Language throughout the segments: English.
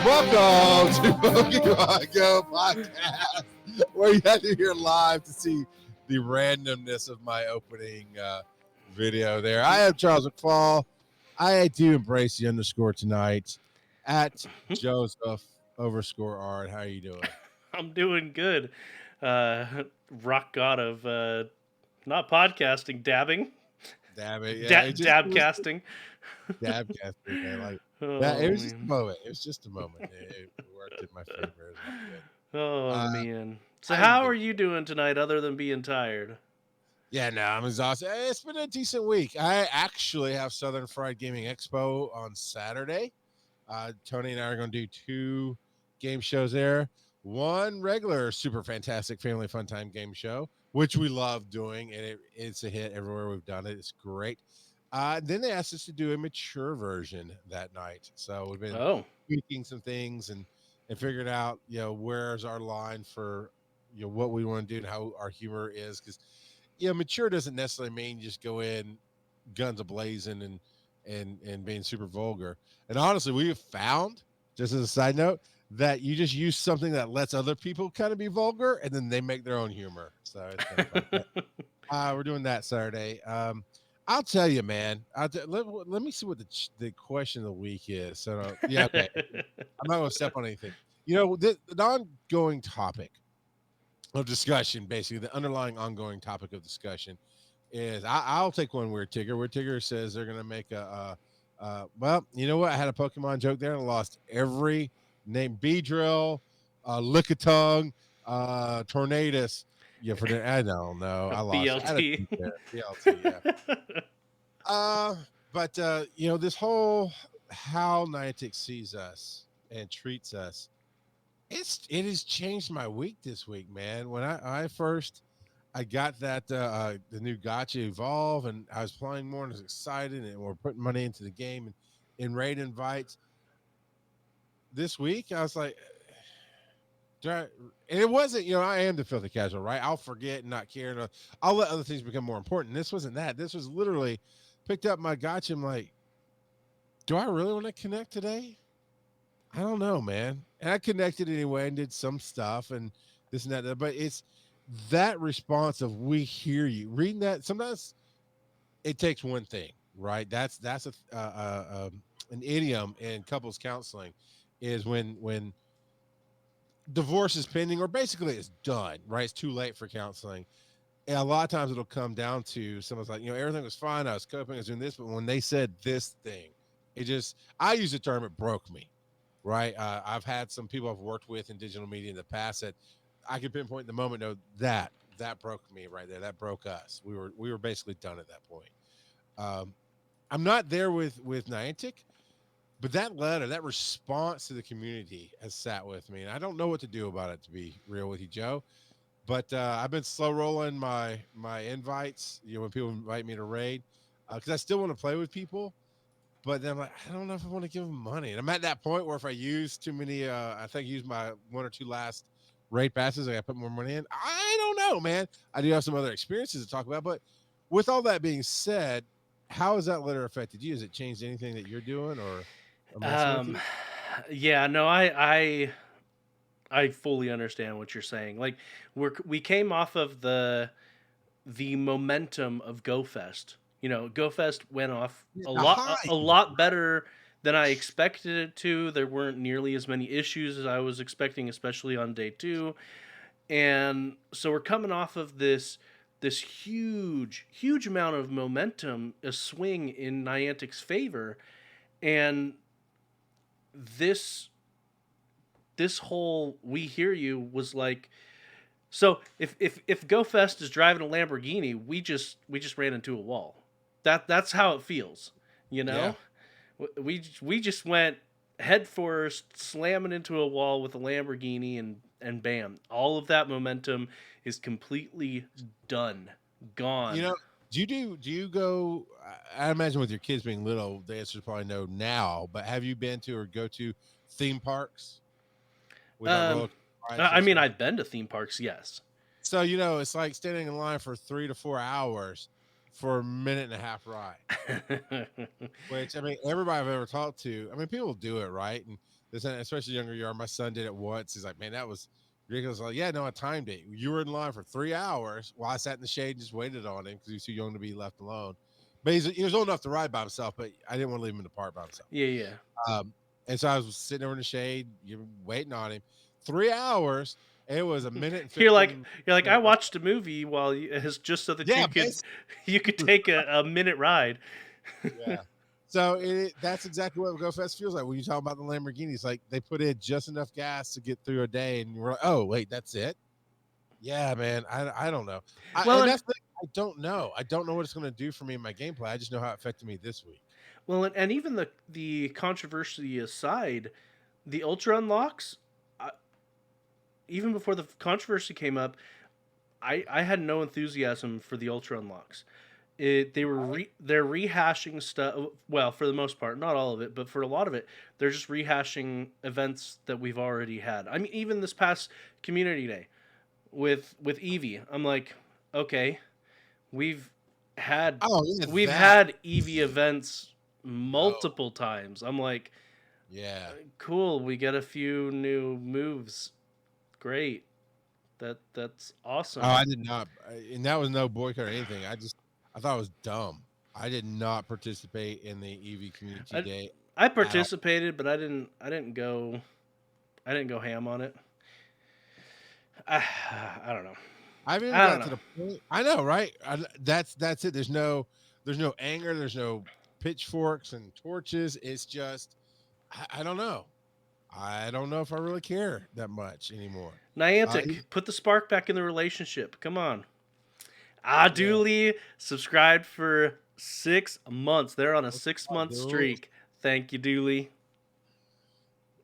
Welcome to Pokemon GO Podcast, where you have to hear live to see the randomness of my opening video there. I am Charles McFall. I do embrace the underscore tonight at Joseph _ Art. How are you doing? I'm doing good. Rock god of not podcasting, dabbing, Damn it. Yeah, it was dabcasting. dab casting, man. Like that. It Oh was just a man. moment. It was just a moment. It worked in my favor. It was all good. Oh man. So How you how doing? are you doing tonight other than being tired? Yeah, no, I'm exhausted. It's been a decent week. I actually have Southern Fried Gaming Expo on Saturday. Tony and I are going to do 2 game shows there. One regular super fantastic family fun time game show, which we love doing, and it's a hit everywhere we've done it. It's great. Then they asked us to do a mature version that night. So we've been Oh. tweaking some things and figuring out, where's our line for, what we want to do and how our humor is. Because mature doesn't necessarily mean just go in guns a-blazing and being super vulgar. And honestly, we have found, just as a side note, that you just use something that lets other people kind of be vulgar, and then they make their own humor. So it's kind of fun. We're doing that Saturday. I'll tell you, man. Let me see what the question of the week is. So yeah, okay. I'm not going to step on anything. The ongoing topic of discussion, basically the underlying ongoing topic of discussion is I'll take one Weird Tigger. Weird Tigger says they're going to make well, you know what? I had a Pokemon joke there and I lost every name. Beedrill, Lickitung, Tornadus. Yeah, I don't know. I lost. I had a BLT. few there. BLT, yeah. But this whole how Niantic sees us and treats us, it has changed my week this week, man. When I got that the new Gotcha Evolve, and I was playing more and I was excited, and we're putting money into the game and in raid invites. This week, I was like, and it wasn't, I am the filthy casual, right? I'll forget and not care, and I'll let other things become more important. This wasn't that. This was literally picked up my Gotcha. I'm like, do I really want to connect today? I don't know, man. And I connected anyway and did some stuff and this and that. But it's that response of "we hear you." Reading that, sometimes it takes one thing, right? That's an idiom in couples counseling, is when divorce is pending or basically it's done, right? It's too late for counseling. And a lot of times it'll come down to someone's like, everything was fine. I was coping, I was doing this, but when they said this thing, I use the term, it broke me. Right. I've had some people I've worked with in digital media in the past that I could pinpoint the moment. No, that broke me right there. That broke us. We were basically done at that point. I'm not there with Niantic, but that letter, that response to the community has sat with me, and I don't know what to do about it, to be real with you, Joe. But I've been slow rolling my invites. When people invite me to raid, because I still want to play with people. But then I'm like, I don't know if I want to give them money. And I'm at that point where if I use too many, I think use my 1 or 2 last raid passes, I got to put more money in. I don't know, man. I do have some other experiences to talk about. But with all that being said, how has that letter affected you? Has it changed anything that you're doing or messing with um you? yeah, no, I fully understand what you're saying. Like we came off of the momentum of GoFest. GoFest went off Yeah, a the lot high. a lot better than I expected it to. There weren't nearly as many issues as I was expecting, especially on day 2. And so we're coming off of this huge amount of momentum, a swing in Niantic's favor, and this this whole "we hear you" was like, so if GoFest is driving a Lamborghini, we just ran into a wall. That's how it feels, you Yeah. know. We just went head first, slamming into a wall with a Lamborghini, and bam, all of that momentum is completely done, You gone. know, do you go? I imagine with your kids being little, the answer is probably no now. But have you been to or go to theme parks without roller Um, rides, I those mean, kind of? I've been to theme parks, yes. So it's like standing in line for 3 to 4 hours for a minute and a half ride. Which, I mean, everybody I've ever talked to, I mean, people do it, right? And this, especially younger you are. My son did it once. He's like, man, that was ridiculous. Like, yeah, no, I timed it. You were in line for 3 hours while I sat in the shade and just waited on him because he was too young to be left alone. But he was old enough to ride by himself, but I didn't want to leave him in the park by himself. Yeah, yeah. And so I was sitting over in the shade, you're waiting on him. 3 hours. It was a minute and 15. You're like, I watched a movie while just so that Yeah, you could take a minute ride. Yeah. So that's exactly what Go Fest feels like when you talk about the Lamborghinis. Like they put in just enough gas to get through a day, and we're like, oh wait, that's it. Yeah, man. I don't know. That's the thing, I don't know. I don't know what it's going to do for me in my gameplay. I just know how it affected me this week. Well, and even the controversy aside, the Ultra unlocks, even before the controversy came up, I had no enthusiasm for the Ultra unlocks. They're rehashing stuff. Well, for the most part, not all of it, but for a lot of it, they're just rehashing events that we've already had. I mean, even this past Community Day with Eevee, I'm like, okay, we've had Eevee events multiple times. I'm like, yeah, cool. We get a few new moves. Great. That's awesome. Oh, I did not, and that was no boycott or anything. I thought it was dumb. I did not participate in the Eevee Community Day. I participated, but I didn't go ham on it. I don't know. I haven't got to the point. I know, right? That's it. There's no anger. There's no pitchforks and torches. It's just I don't know. I don't know if I really care that much anymore. Niantic, put the spark back in the relationship. Come on. Dooley subscribed for 6 months. They're on a 6-month streak. Thank you, Dooley.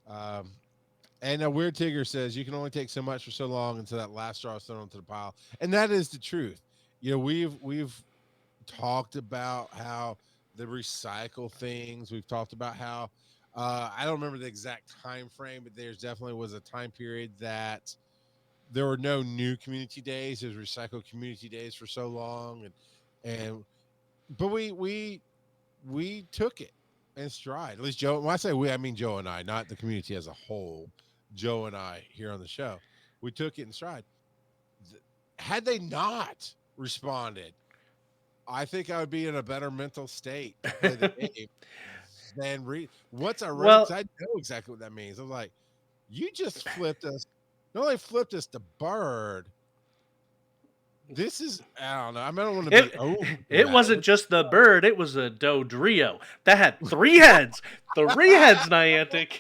And a Weird Tigger says you can only take so much for so long until that last straw is thrown onto the pile, and that is the truth. You know, we've talked about how the recycle things. We've talked about how I don't remember the exact time frame, but there's definitely was a time period that there were no new community days. There's recycled community days for so long, but we took it in stride. At least Joe. When I say we, I mean Joe and I, not the community as a whole. Joe and I here on the show, we took it in stride. Had they not responded, I think I would be in a better mental state to play the game than read. Once I read it, I know exactly what that means. I was like, you just flipped us. Not only flipped us to bird. This is, I don't know. I don't want to be over. It wasn't just the bird. It was a Dodrio that had 3 heads. 3 heads, Niantic.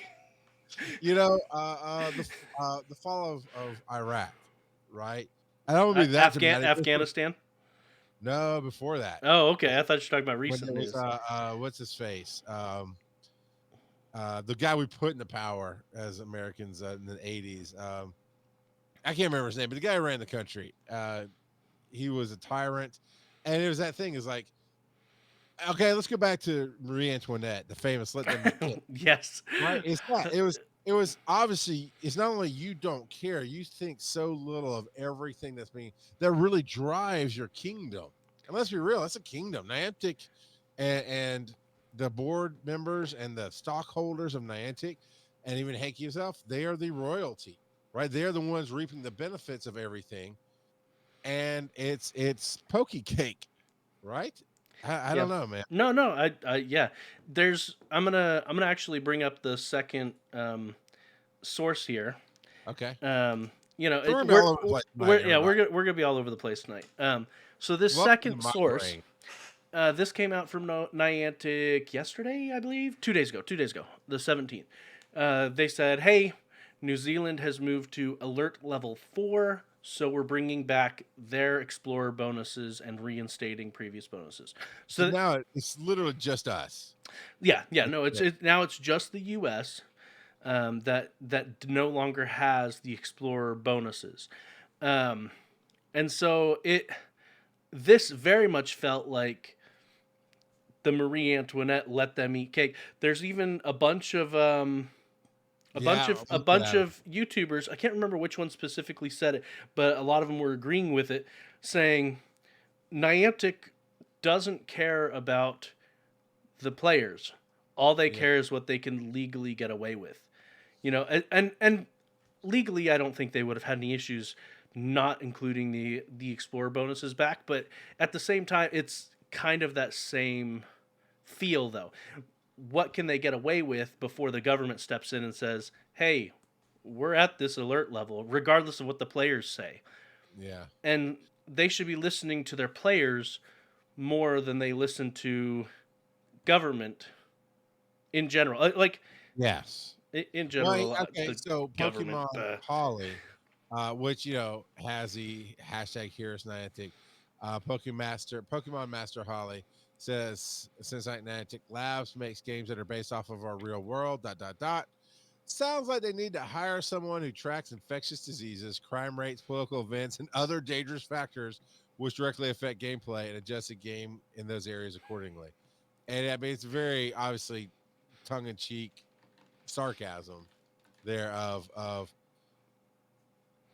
You know, the fall of Iraq, right? I don't want to be that Afghanistan. No, before that. Oh, okay. I thought you were talking about recent news. What's his face? The guy we put into power as Americans in the 80s. I can't remember his name, but the guy who ran the country. He was a tyrant, and it was that thing. Is like, okay, let's go back to Marie Antoinette, the famous "Let them be." Yes, right. It's that. It was obviously. It's not only you don't care, you think so little of everything that really drives your kingdom. And let's be real, that's a kingdom. Niantic, and the board members and the stockholders of Niantic, and even Heike himself, they are the royalty, right? They're the ones reaping the benefits of everything. And it's pokey cake, right? I don't know, man. No, I yeah. I'm gonna actually bring up the second source here. Okay. You know, we're gonna be all over the place tonight. So this second source, this came out from Niantic yesterday, I believe, 2 days ago, the 17th. They said, hey, New Zealand has moved to alert level 4. So we're bringing back their Explorer bonuses and reinstating previous bonuses. So now it's literally just us. Yeah. No, now it's just the U.S. That no longer has the Explorer bonuses, and so this very much felt like the Marie Antoinette let them eat cake. There's even a bunch of bunch of YouTubers, I can't remember which one specifically said it, but a lot of them were agreeing with it, saying Niantic doesn't care about the players. All they care is what they can legally get away with. You know, and legally, I don't think they would have had any issues not including the explorer bonuses back. But at the same time, it's kind of that same feel, though. What can they get away with before the government steps in and says, "Hey, we're at this alert level, regardless of what the players say," Yeah. and they should be listening to their players more than they listen to government in general. Like Yes. in Well, general, okay. the So government. Pokemon Holly, which has the hashtag Here's Niantic, Pokemon Master Holly says since Niantic Labs makes games that are based off of our real world. Dot dot dot. Sounds like they need to hire someone who tracks infectious diseases, crime rates, political events, and other dangerous factors which directly affect gameplay and adjust the game in those areas accordingly. And I mean, it's very obviously tongue in cheek sarcasm there of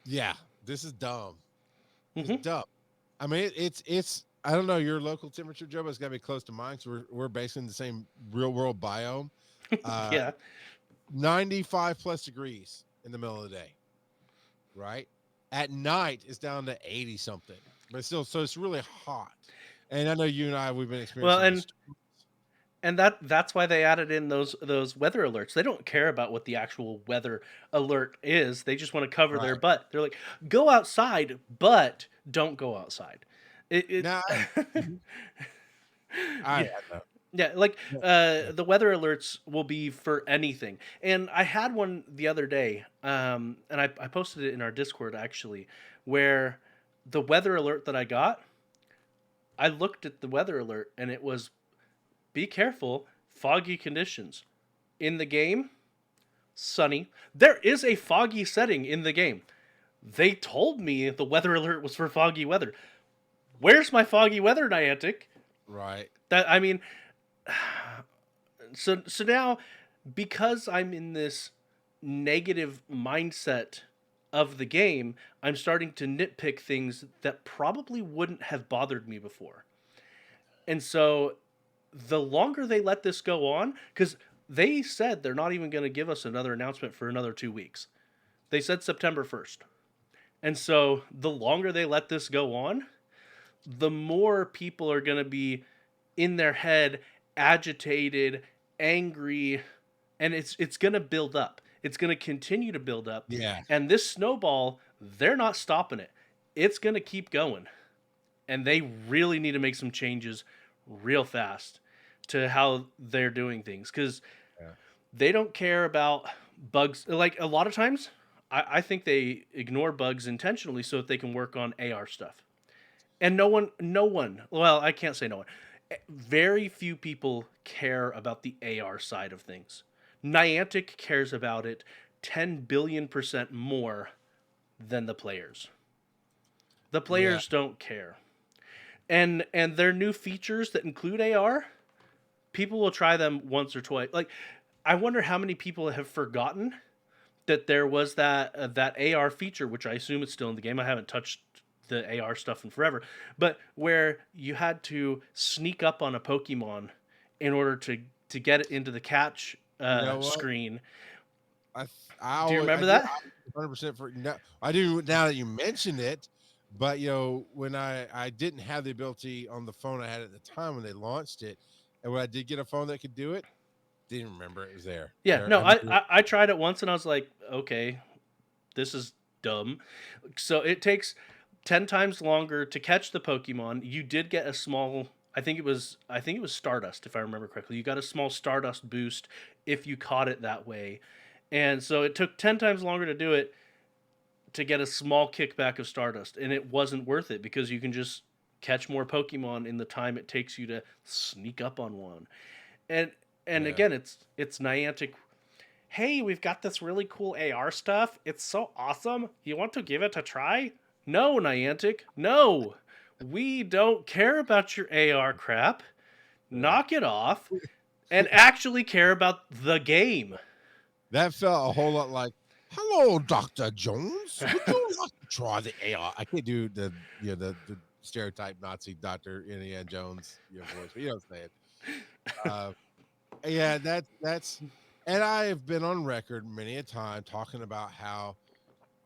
yeah, this is dumb. It's Hmm. dumb. I mean, it's I don't know your local temperature, Joe, but it's got to be close to mine. So we're basically in the same real world biome. Uh, Yeah. 95 plus degrees in the middle of the day, right? At night, it's down to 80 something, but still, so it's really hot. And I know you and I, we've been Well, experiencing this. and that's why they added in those weather alerts. They don't care about what the actual weather alert is. They just want to cover their Right. butt. They're like, go outside, but don't go outside. Now, I Yeah, know. yeah, like Yeah. the weather alerts will be for anything. And I had one the other day, and I posted it in our Discord actually, where the weather alert that I got, I looked at the weather alert and it was be careful, foggy conditions. In the game, sunny. There is a foggy setting in the game. They told me the weather alert was for foggy weather. Where's my foggy weather, Niantic? Right. That I mean, so now because I'm in this negative mindset of the game, I'm starting to nitpick things that probably wouldn't have bothered me before. And so the longer they let this go on, because they said they're not even going to give us another announcement for another 2 weeks. They said September 1st. And so the longer they let this go on, the more people are going to be in their head, agitated, angry, and it's going to build up. It's going to continue to build up. Yeah. And this snowball, they're not stopping it. It's going to keep going. And they really need to make some changes real fast to how they're doing things because Yeah. they don't care about bugs. Like a lot of times, I think they ignore bugs intentionally so that they can work on AR stuff. And no one, well, I can't say no one. Very few people care about the AR side of things. Niantic cares about it 10 billion% more than the players. The Yeah. players don't care. And their new features that include AR, people will try them once or twice. Like I wonder how many people have forgotten that there was that AR feature, which I assume is still in the game. I haven't touched the AR stuff in forever, but where you had to sneak up on a Pokemon in order to get it into the catch You know what? screen. I th- I Do you always I remember do that? 100% for no, I do now that you mention it, but when I didn't have the ability on the phone I had at the time when they launched it, and when I did get a phone that could do it, didn't remember it was there. Yeah, There, no, I mean, I tried it once and I was like, okay, this is dumb. So it takes 10 times longer to catch the Pokemon. You did get a small I think it was Stardust if I remember correctly. You got a small Stardust boost if you caught it that way. And so it took 10 times longer to do it to get a small kickback of Stardust and it wasn't worth it because you can just catch more Pokemon in the time it takes you to sneak up on one. And and yeah, again, it's Niantic. Hey, we've got this really cool AR stuff. It's so awesome. You want to give it a try? No, Niantic. No. We don't care about your AR crap. yeah. Knock it off and actually care about the game. That felt a whole lot like, "Hello, Doctor Jones. Would you like to try the AI?" I can't do the stereotype Nazi Doctor Indiana Jones voice, but you know what I'm saying. Uh, yeah, that's And I have been on record many a time talking about how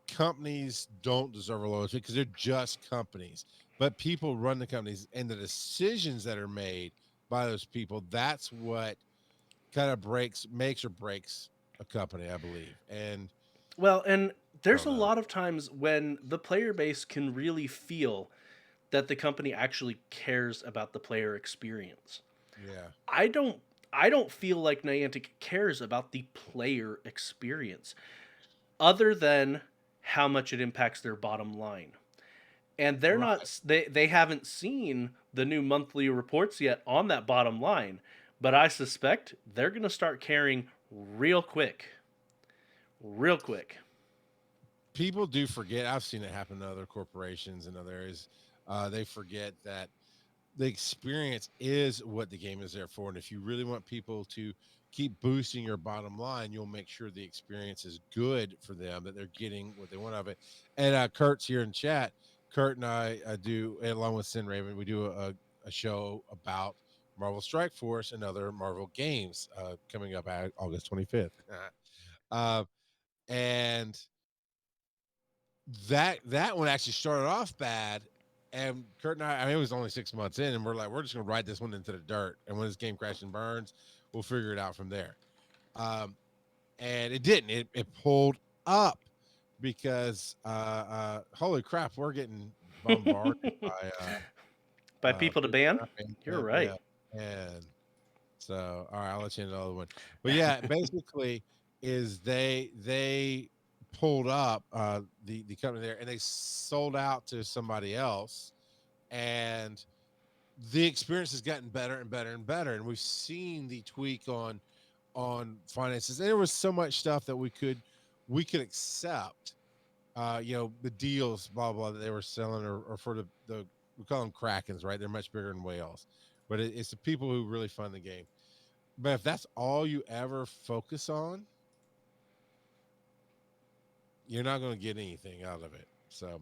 companies don't deserve a loyalty because they're just companies, but people run the companies, and the decisions that are made by those people, that's what kind of makes or breaks a company, I believe. And Well, and I there's don't a know. lot of times when the player base can really feel that the company actually cares about the player experience. Yeah. I don't I don't feel like Niantic cares about the player experience other than how much it impacts their bottom line. And Right. they haven't seen the new monthly reports yet on that bottom line, but I suspect they're going to start caring real quick. Real quick. People do forget. I've seen it happen to other corporations and other areas. They forget that the experience is what the game is there for. And if you really want people to keep boosting your bottom line, you'll make sure the experience is good for them, that they're getting what they want of it. And Kurt's here in chat. Kurt and I do, along with Sin Raven, we do a show about Marvel Strike Force and other Marvel games coming up August 25th. uh, and that one actually started off bad, and Kurt and I mean, it was only 6 months in, and we're like, we're just gonna ride this one into the dirt, and when this game crashes and burns, we'll figure it out from there. Um, and it didn't. It pulled up because holy crap, we're getting bombarded by By people to people ban? crapping. You're Yeah, right. and so all right, I'll let you into the other one. But yeah, basically is they pulled up the company there, and they sold out to somebody else, and the experience has gotten better and better and better, and we've seen the tweak on finances, and there was so much stuff that we could accept, the deals, blah blah, that they were selling, or for the we call them krakens, right? They're much bigger than whales, but it's the people who really fund the game. But if that's all you ever focus on, you're not going to get anything out of it. So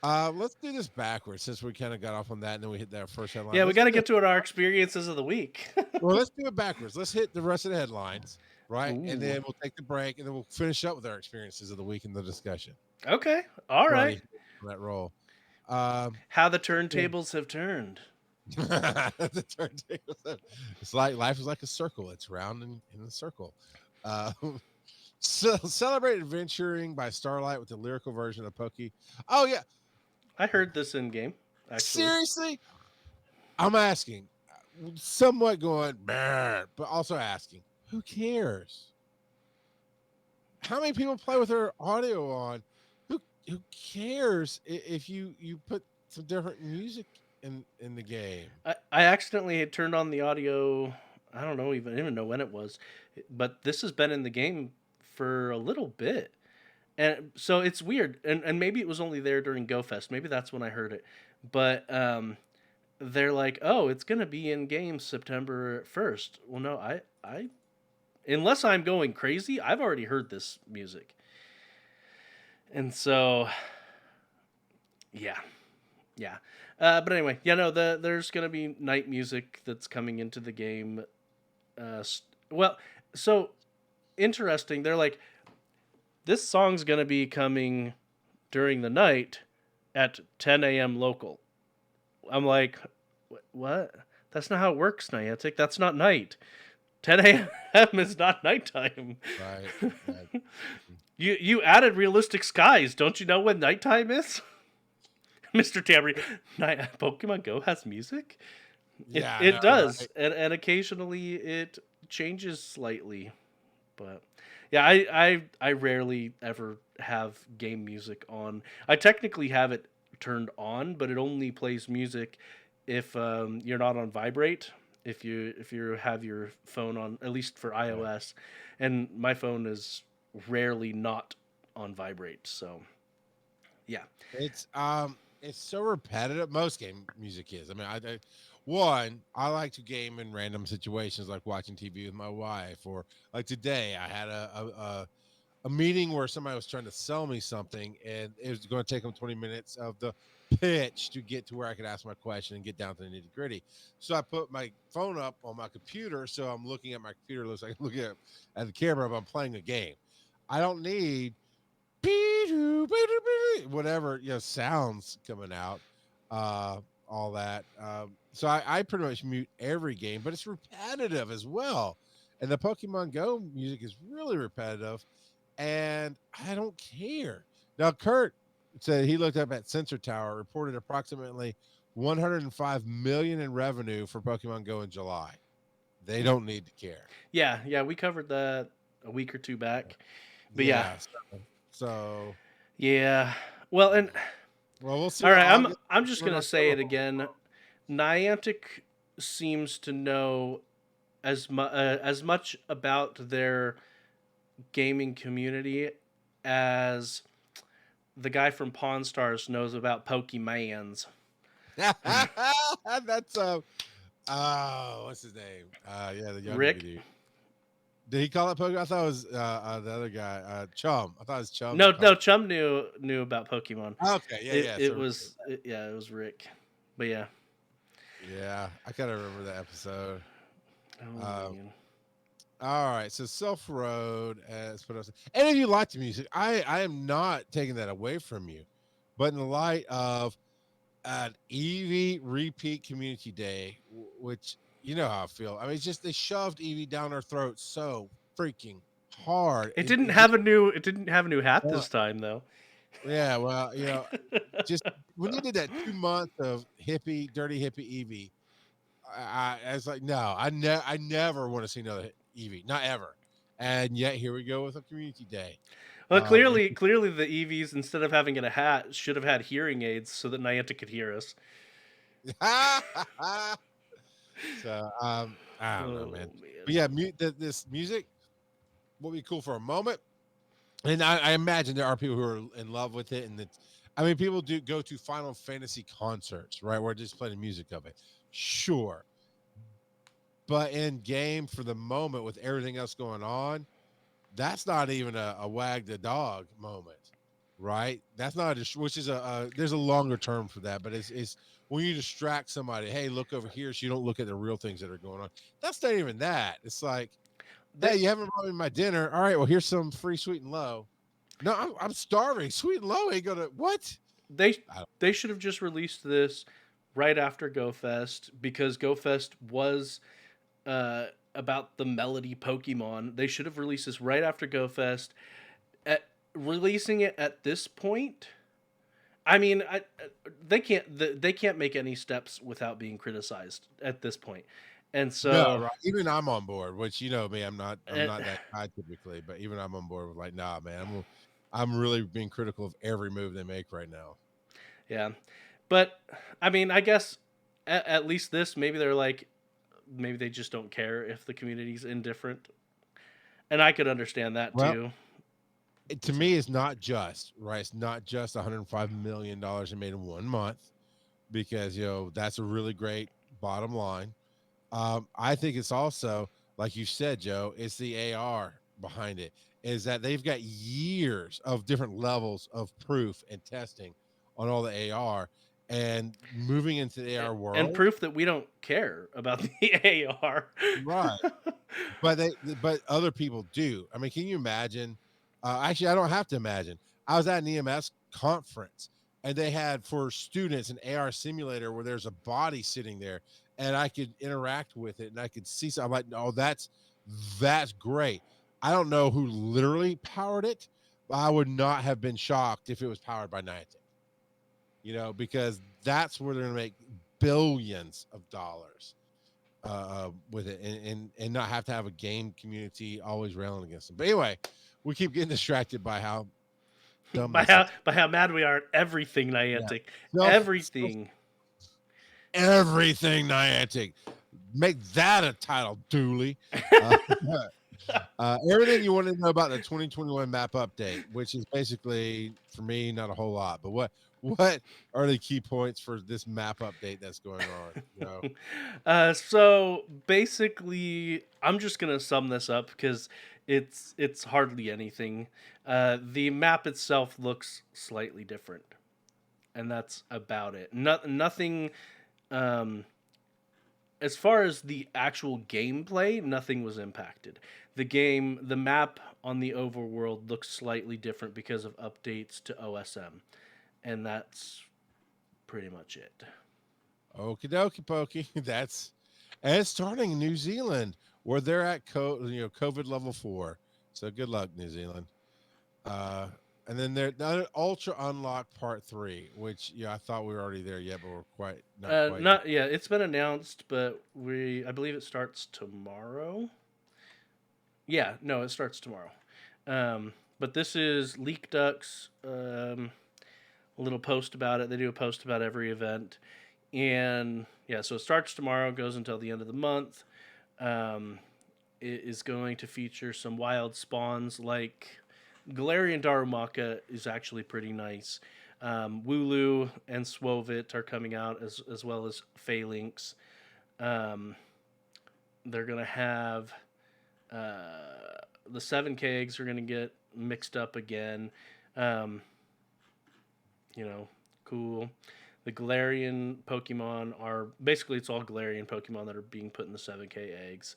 let's do this backwards, since we kind of got off on that and then we hit that first headline. Yeah, we Let's got to do get it. to our experiences of the week. Well, let's do it backwards. Let's hit the rest of the headlines, right? And Ooh. then we'll take the break, and then we'll finish up with our experiences of the week in the discussion. Okay. All We're right. already on that roll. Um, How the yeah. turntables have turned. The turntables. It's like life is like a circle. It's round and in a circle. Uh, so celebrate adventuring by starlight with the lyrical version of Pokey. Oh yeah, I heard this in game, actually. seriously, I'm asking, somewhat going, "Brr," but also asking, who cares? How many people play with their audio on? Who cares if you put some different music in the game? I accidentally had turned on the audio. I don't know even know when it was, but this has been in the game for a little bit, and so it's weird. And maybe it was only there during Go Fest. Maybe that's when I heard it. But they're like, oh, it's gonna be in game September 1st. Well, no, I unless I'm going crazy, I've already heard this music, and so yeah, yeah. But anyway, yeah, no, there's gonna be night music that's coming into the game. Well, so interesting. They're like, this song's gonna be coming during the night at 10 a.m. local. I'm like, what? That's not how it works, Niantic. That's not night. 10 a.m. is not nighttime. Right. Right. You added realistic skies. Don't you know when nighttime is? Mr. Tamry, Pokemon Go has music? It Yeah, I it know, does. right? And occasionally it changes slightly. But yeah, I rarely ever have game music on. I technically have it turned on, but it only plays music if you're not on vibrate. If you have your phone on, at least for Right. iOS, and my phone is rarely not on vibrate. So yeah, It's so repetitive. Most game music is. I mean, I like to game in random situations, like watching TV with my wife, or like today I had a meeting where somebody was trying to sell me something, and it was going to take them 20 minutes of the pitch to get to where I could ask my question and get down to the nitty gritty. So I put my phone up on my computer, so I'm looking at my computer. Looks like I'm looking at the camera, but I'm playing a game. I don't need whatever sounds coming out, all that. So I pretty much mute every game, but it's repetitive as well. And the Pokemon Go music is really repetitive, and I don't care. Now, Kurt said he looked up at Sensor Tower, reported approximately 105 million in revenue for Pokemon Go in July. They don't need to care. Yeah, we covered that a week or two back. But yeah. So yeah. Well, and well, we'll see. All what right, August- I'm just we're gonna not say it sure. again. Niantic seems to know as much about their gaming community as the guy from Pawn Stars knows about Pokemans. That's what's his name? Yeah, the young Rick? dude. Did he call it Pokemon? I thought it was the other guy, Chum. I thought it was Chum. No, Chum knew about Pokemon. Okay, yeah. It was Rick. But yeah. Yeah, I kind of remember that episode. Oh, man. All right, so Self Road as put us. And if you like the music, I am not taking that away from you, but in the light of an Eevee repeat community day, which you know how I feel. I mean, it's just they shoved Eevee down our throats so freaking hard. It didn't have a new hat this time though. Yeah, well, just when you did that 2 months of dirty hippie Eevee, I was like, no, I never want to see another Eevee, not ever. And yet here we go with a community day. Well, clearly the EVs, instead of having a hat, should have had hearing aids so that Niantic could hear us. So I don't know, man. But yeah, this music will be cool for a moment, and I imagine there are people who are in love with it, and people do go to Final Fantasy concerts, right, where just play the music of it. Sure, but in game for the moment with everything else going on, that's not even a wag the dog moment, right? That's not which is there's a longer term for that, but it's when you distract somebody, hey, look over here, so you don't look at the real things that are going on. That's not even that. It's like, hey, you haven't brought me my dinner. All right, well, here's some free sweet and low. No, I'm starving. Sweet and low ain't gonna what? They should have just released this right after Go Fest, because Go Fest was about the melody Pokemon. They should have released this right after Go Fest. Releasing it at this point, I mean, they can't make any steps without being criticized at this point. And so, no, right. Even I'm on board, which me, I'm not that guy typically, but even I'm on board with like, nah, man, I'm really being critical of every move they make right now. Yeah, but I mean, I guess at least this, maybe they're like, maybe they just don't care if the community's indifferent, and I could understand that too. To me, it's not just right. It's not just $105 million they made in 1 month, because that's a really great bottom line. I think it's also, like you said, Joe, it's the AR behind it. Is that they've got years of different levels of proof and testing on all the AR, and moving into the AR world, and proof that we don't care about the AR, right? But other people do. I mean, can you imagine? Actually, I don't have to imagine. I was at an EMS conference, and they had for students an AR simulator where there's a body sitting there, and I could interact with it, and I could see. So I'm like, oh, that's great. I don't know who literally powered it, but I would not have been shocked if it was powered by Niantic. Because that's where they're going to make billions of dollars with it, and not have to have a game community always railing against them. But anyway, we keep getting distracted by how dumb by how mad we are at everything Niantic. Yeah. Everything Niantic. Make that a title, Dooley. Everything you want to know about the 2021 map update, which is basically, for me, not a whole lot. But what are the key points for this map update that's going on? So basically, I'm just gonna sum this up because it's hardly anything. The map itself looks slightly different. and that's about it. Nothing. Um, as far as the actual gameplay, nothing was impacted. The map on the overworld looks slightly different because of updates to OSM, and that's pretty much it. Okie dokie pokey. And it's starting in New Zealand where they're at COVID level 4. So good luck, New Zealand. Uh, and then the Ultra Unlock Part 3, which I thought we were already there yet, but we're not quite yet. Not yeah, it's been announced, but I believe it starts tomorrow. Yeah, no, it starts tomorrow. But this is Leak Ducks. A little post about it. They do a post about every event, and yeah, so it starts tomorrow, goes until the end of the month. Um, it is going to feature some wild spawns like Galarian Darumaka is actually pretty nice. Wooloo and Swovit are coming out as well as Phalanx. Um, they're gonna have the 7K eggs are gonna get mixed up again. Um, cool. The Galarian Pokemon are basically it's all Galarian Pokemon that are being put in the 7K eggs.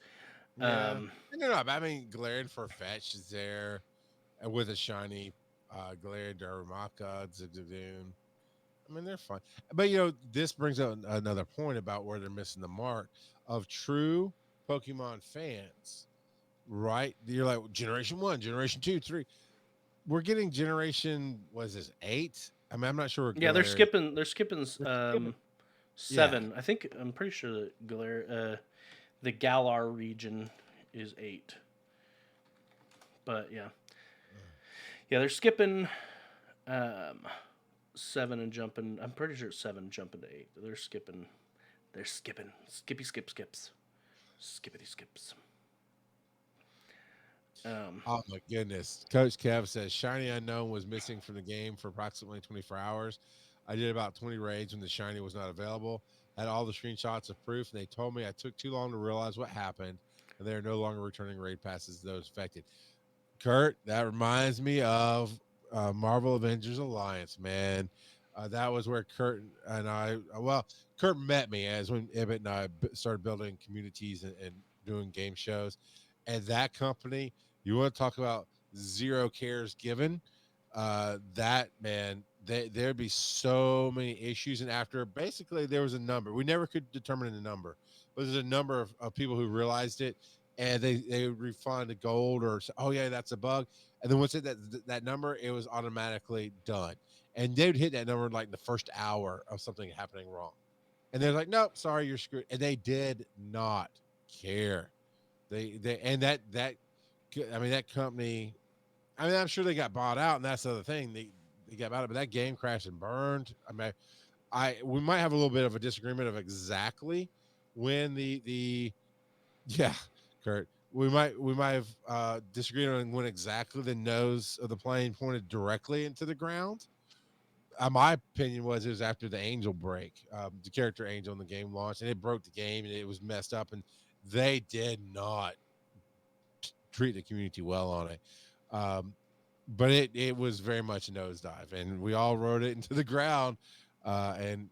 Yeah. No, I mean, Galarian Farfetch is there with a shiny Galarian Darumaka, Zigzagoon. I mean, they're fun. But, this brings up another point about where they're missing the mark of true Pokemon fans, right? You're like, Generation 1, Generation 2, 3. We're getting Generation, what is this, 8? I mean, I'm not sure. Yeah, they're skipping. They're skipping skipping. 7. I think I'm pretty sure that the Galar region is 8. But yeah, they're skipping 7 and jumping. I'm pretty sure it's 7 jumping to 8. They're skipping. Skippy skips. Skippity skips. Oh my goodness. Coach Kev says Shiny Unknown was missing from the game for approximately 24 hours. I did about 20 raids when the shiny was not available. Had all the screenshots of proof, and they told me I took too long to realize what happened, and they are no longer returning raid passes to those affected. Kurt, that reminds me of Marvel Avengers Alliance, man. That was where Kurt and Kurt met me as when Ibbot and I started building communities and doing game shows. And that company, you want to talk about zero cares given, that man, there'd be so many issues. And after basically there was a number, we never could determine the number, but there's a number of people who realized it and they would refund the gold or say, oh yeah, that's a bug. And then once it that number, it was automatically done. And they would hit that number like the first hour of something happening wrong. And they're like, nope, sorry, you're screwed. And they did not care. They and that I mean, that company, I mean, I'm sure they got bought out, and that's the other thing. They got bought out, but that game crashed and burned. I mean, we might have a little bit of a disagreement of exactly when yeah, Kurt. We might have disagreed on when exactly the nose of the plane pointed directly into the ground. My opinion was it was after the Angel break, the character Angel in the game launched, and it broke the game, and it was messed up, and they did not treat the community well on it. But it was very much a nosedive, and we all rode it into the ground. And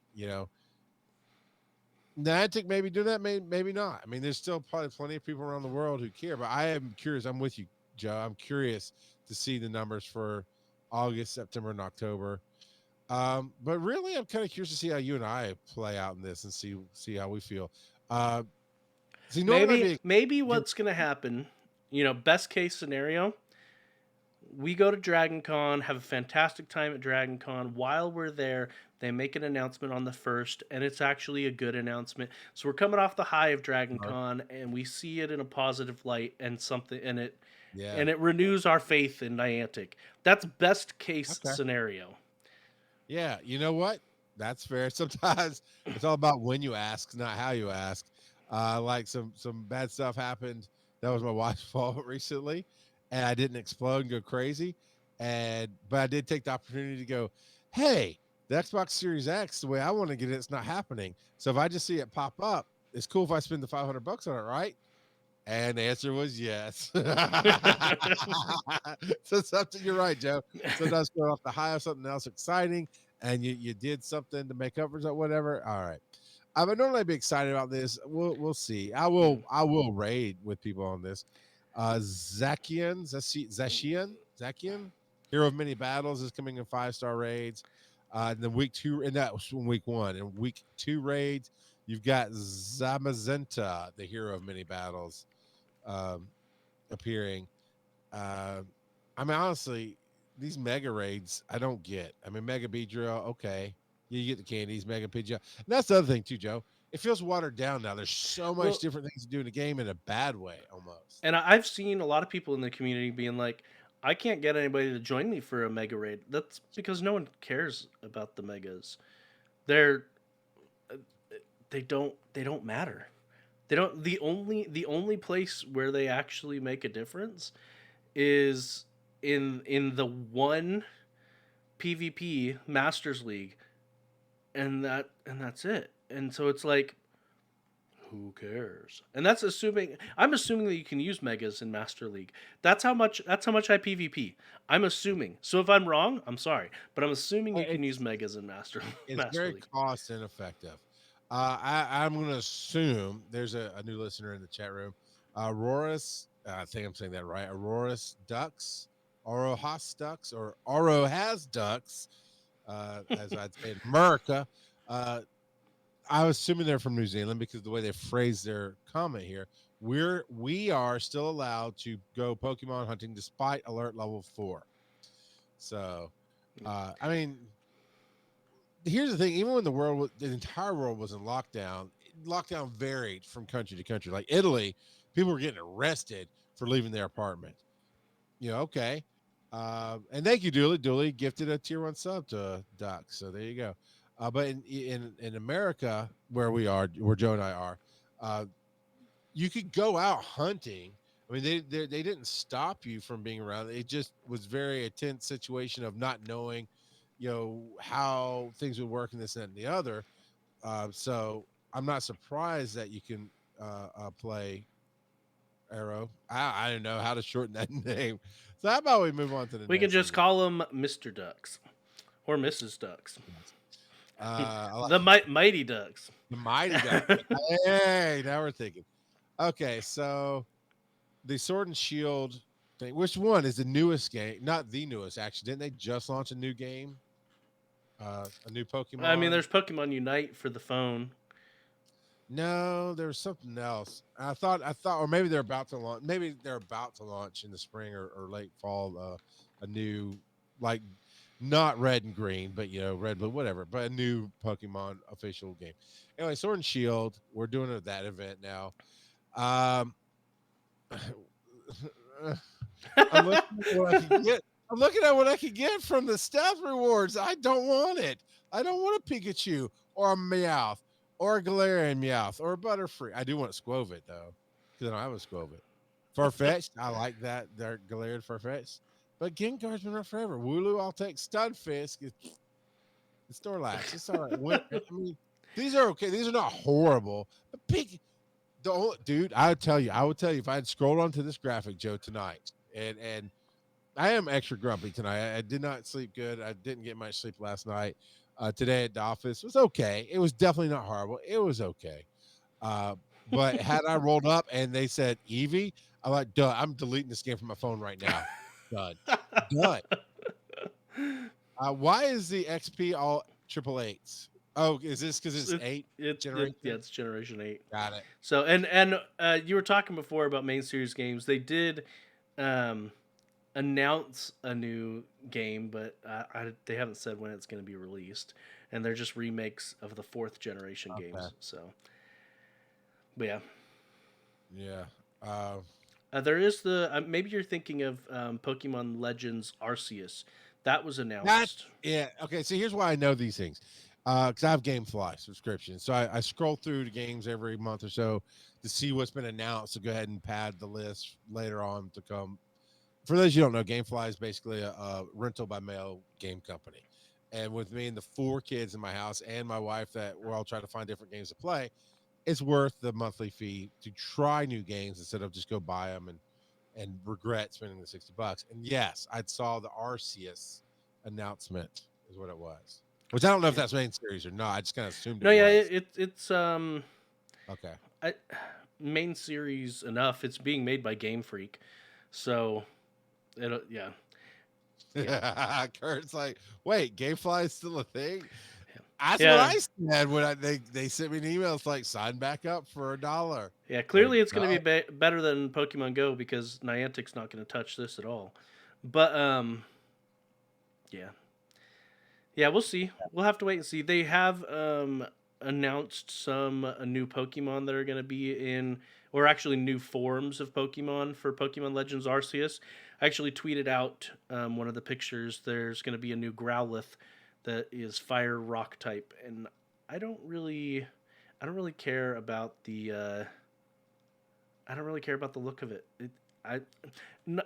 Niantic maybe do that, maybe not. I mean, there's still probably plenty of people around the world who care, but I am curious. I'm with you, Joe. I'm curious to see the numbers for August, September, and October. But really, I'm kind of curious to see how you and I play out in this and see how we feel. See, maybe what's gonna happen, best case scenario, we go to Dragon Con, have a fantastic time at Dragon Con. While we're there, they make an announcement on the 1st, and it's actually a good announcement. So we're coming off the high of Dragon Con, and we see it in a positive light, and it renews our faith in Niantic. That's best case scenario. Yeah, you know what? That's fair. Sometimes it's all about when you ask, not how you ask. Like some bad stuff happened. That was my wife's fault recently, and I didn't explode and go crazy. But I did take the opportunity to go, hey, the Xbox Series X, the way I want to get it, it's not happening. So if I just see it pop up, it's cool if I spend the $500 on it, right? And the answer was yes. So something, you're right, Joe. Sometimes go off the high of something else exciting, and you did something to make up for something, whatever. All right. I would normally be excited about this. We'll see. Yeah. I will raid with people on this. Zacian, Hero of Many Battles is coming in 5-star raids. And then week two, and that was from week one. And week two raids, you've got Zamazenta, the Hero of Many Battles, um, appearing. Uh, I mean, honestly, these mega raids, I don't get. I mean, Mega Beedrill, okay. Yeah, you get the candies, Mega Pidgeot. And that's the other thing, too, Joe. It feels watered down now. There's so much Well, different things to do in the game in a bad way, almost. and I've seen a lot of people in the community being like, I can't get anybody to join me for a mega raid. That's because no one cares about the megas. They're they don't matter. They don't the only place where they actually make a difference is in the one PvP Masters League, and that's it. And so it's like, who cares? And I'm assuming that you can use megas in Master League. That's how much I PvP. I'm assuming. So if I'm wrong, I'm sorry, but I'm assuming you can use It's megas in Master it's Master very League. cost ineffective. I'm going to assume there's a new listener in the chat room. Aurora's, I think I'm saying that right. Aurora's Ducks, Oro Has Ducks, or Oro Has Ducks, as I'd say in America. Uh, I was assuming they're from New Zealand because the way they phrase their comment here. We are still allowed to go Pokemon hunting despite alert level 4. So, I mean, here's the thing: even when the entire world was in lockdown, lockdown varied from country to country. Like Italy, people were getting arrested for leaving their apartment. Okay. And thank you, Dooley. Dooley gifted a tier 1 sub to Doc. So there you go. But in America, where Joe and I are, uh, you could go out hunting. I mean, they didn't stop you from being around. It just was very a tense situation of not knowing, how things would work and this and the other. So I'm not surprised that you can play Arrow. I don't know how to shorten that name. So how about we move on to the We can next just thing? call them Mr. Ducks or Mrs. Ducks. I like The Mighty Ducks. the Mighty Duck. Hey, now we're thinking. Okay, so the Sword and Shield thing. Which one is the newest game? Not the newest, actually. Didn't they just launch a new game? A new I mean, Pokemon? there's Pokemon Unite for the phone. No, there was something else. Or maybe they're about to launch. Maybe they're about to launch in the spring or late fall. A new, like, not red and green, but red, blue, whatever. But a new Pokemon official game. Anyway, Sword and Shield. We're doing it at that event now. Um, I'm looking at what I can get. I'm looking at what I can get from the staff rewards. I don't want it. I don't want a Pikachu or a Meowth or a Galarian Meowth or a Butterfree. I do want a Squovit though, because I don't have a Squovit. Farfetch'd, I like that. They're Galarian Farfetch'd. But Gengar's been around forever. Wooloo, I'll take Stunfisk. It's Snorlax. It's all right. I mean, these are okay. These are not horrible. But dude, I would tell you if I had scrolled onto this graphic, Joe, tonight, and I am extra grumpy tonight. I did not sleep good. I didn't get much sleep last night. Today at the office was okay. It was definitely not horrible. It was okay. Uh, but had I rolled up and they said Eevee, I'm like, duh, I'm deleting this game from my phone right now. Done. Done. Why is the XP all triple eights? Oh, is this because it's 8 generation? Yeah, it's Generation 8. Got it. So and you were talking before about main series games. They did announce a new game, but they haven't said when it's going to be released, and they're just remakes of the 4th generation Okay. games. So, but yeah, Yeah. there is the maybe you're thinking of Pokemon Legends Arceus. That was announced. Yeah. Okay. So here's why I know these things. Because I have GameFly subscription. So I scroll through the games every month or so to see what's been announced to go ahead and pad the list later on to come. For those you don't know, GameFly is basically a rental by mail game company. And with me and the 4 kids in my house and my wife that we're all trying to find different games to play, it's worth the monthly fee to try new games instead of just go buy them and regret spending the $60. And yes, I saw the Arceus announcement is what it was. Which I don't know if Yeah. that's main series or not. I just kind of assumed No, it yeah, was. it's Okay. I, main series enough. It's being made by Game Freak, so yeah. Yeah. Kurt's like, wait, GameFly is still a thing? That's what Yeah. I said when they sent me an email. It's like, sign back up for $1. Yeah, Like, clearly it's going to no. be better than Pokemon Go because Niantic's not going to touch this at all. But yeah, yeah, we'll see. We'll have to wait and see. They have announced some new Pokemon that are going to be in, or actually new forms of Pokemon for Pokemon Legends Arceus. I actually tweeted out one of the pictures. There's going to be a new Growlithe that is Fire Rock type, and I don't really, I don't really care about the. I don't really care about the look of it. I, no,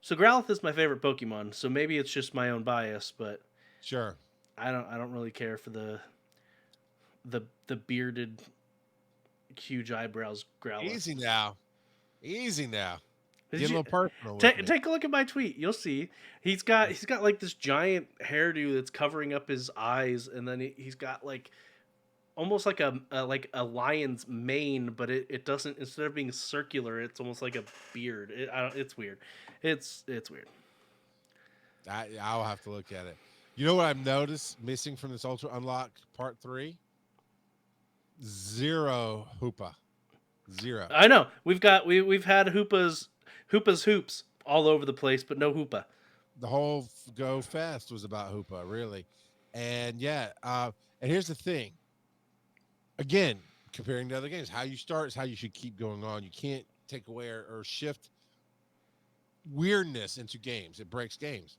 so Growlithe is my favorite Pokemon. So maybe it's just my own bias, but Sure. I don't really care for the bearded, huge eyebrows Growlithe. Easy now. Easy now. Did Get a you little personal with me. take a look at my tweet? You'll see. He's got like this giant hairdo that's covering up his eyes, and then he's got like almost like a lion's mane, but it doesn't. Instead of being circular, it's almost like a beard. It's weird. It's weird. I'll have to look at it. You know what I've noticed missing from this Ultra Unlock Part 3? Zero Hoopa. Zero. I know we've had Hoopas hoops all over the place, but no Hoopa. The whole Go Fest was about Hoopa, really. And yeah, and here's the thing. Again, comparing to other games, how you start is how you should keep going on. You can't take away or shift weirdness into games. It breaks games.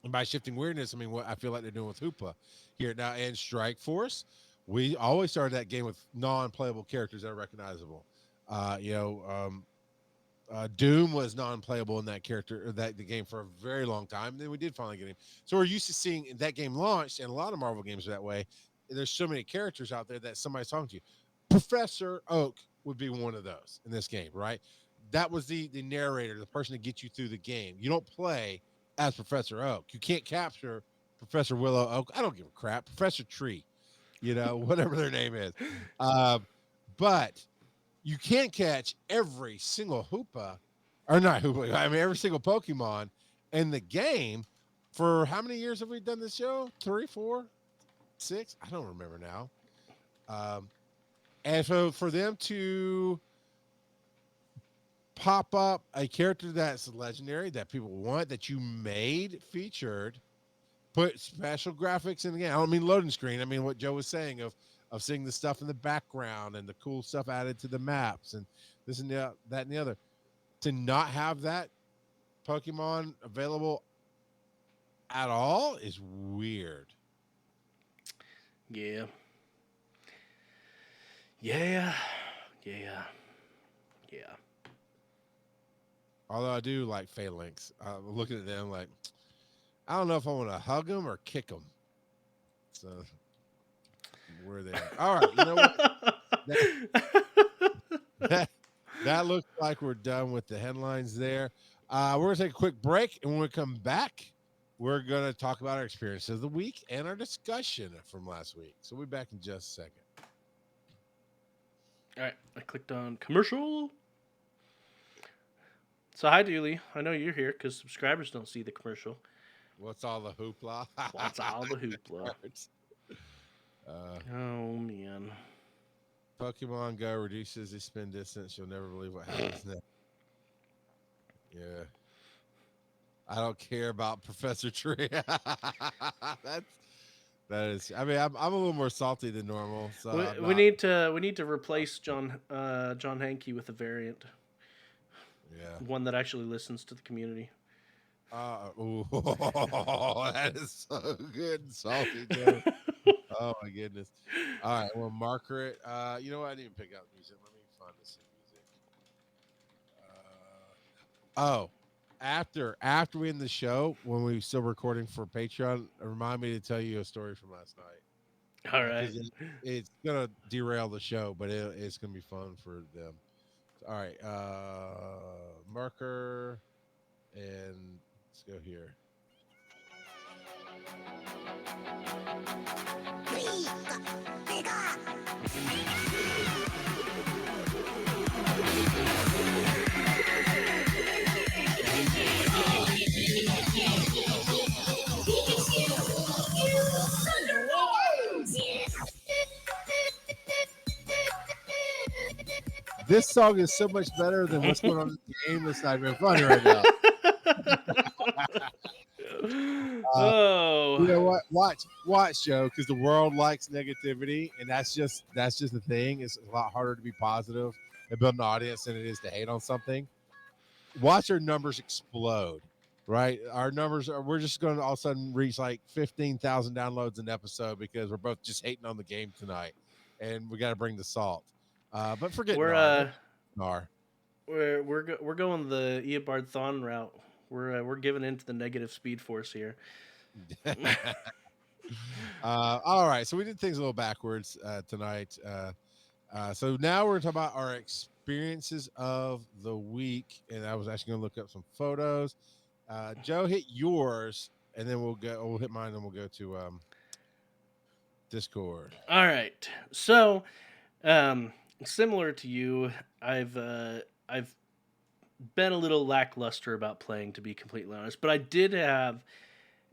And by shifting weirdness, I mean what I feel like they're doing with Hoopa here now. And Strike Force, we always started that game with non-playable characters that are recognizable. Doom was non-playable in that character or the game for a very long time. Then we did finally get him. So we're used to seeing that game launched, and a lot of Marvel games are that way. There's so many characters out there that somebody's talking to you. Professor Oak would be one of those in this game, right? That was the narrator, the person to get you through the game. You don't play as Professor Oak. You can't capture Professor Willow Oak. I don't give a crap. Professor Tree, whatever their name is. But you can catch every single Hoopa, or not Hoopa, I mean, every single Pokemon in the game. For how many years have we done this show? 3, 4, 6? I don't remember now. And so for them to pop up a character that's legendary that people want, that you made featured, put special graphics in the game. I don't mean loading screen. I mean what Joe was saying of seeing the stuff in the background and the cool stuff added to the maps and this and that and the other. To not have that Pokemon available at all is weird. Yeah. Yeah. Yeah. Yeah. Although I do like Phalanx. Looking at them like, I don't know if I want to hug them or kick them. So we're there. All right. You know what? That looks like we're done with the headlines there. We're going to take a quick break. And when we come back, we're going to talk about our experience of the week and our discussion from last week. So we'll be back in just a second. All right. I clicked on commercial. So hi, Dooley. I know you're here because subscribers don't see the commercial. What's all the hoopla? What's all the hoopla? Oh, man. Pokemon Go reduces the spin distance. You'll never believe what happens next. Yeah. I don't care about Professor Tree. That is. I mean, I'm a little more salty than normal. So we need to replace John Hankey with a variant. Yeah. One that actually listens to the community. That is so good and salty, Joe. Oh my goodness. All right, we'll marker it. You know what? I didn't even pick out music. Let me find this music. After we end the show, when we're still recording for Patreon, remind me to tell you a story from last night. All right. It's gonna derail the show, but it's gonna be fun for them. All right, marker, and let's go here. This song is so much better than what's going on in the game. It's not even funny right now. Uh, you Oh, know what? Watch, Joe, because the world likes negativity, and that's just the thing. It's a lot harder to be positive and build an audience than it is to hate on something. Watch our numbers explode. Right, our numbers are. We're just going to all of a sudden reach like 15,000 downloads an episode because we're both just hating on the game tonight, and we got to bring the salt. But forget we're Nar. Don't Nar. we're going the Eobard Thon route. We're giving into the negative speed force here. All right, so we did things a little backwards tonight. So now we're talking about our experiences of the week, and I was actually going to look up some photos. Joe, hit yours, and then we'll hit mine, and we'll go to Discord. All right, so um, similar to you, I've been a little lackluster about playing, to be completely honest, but I did have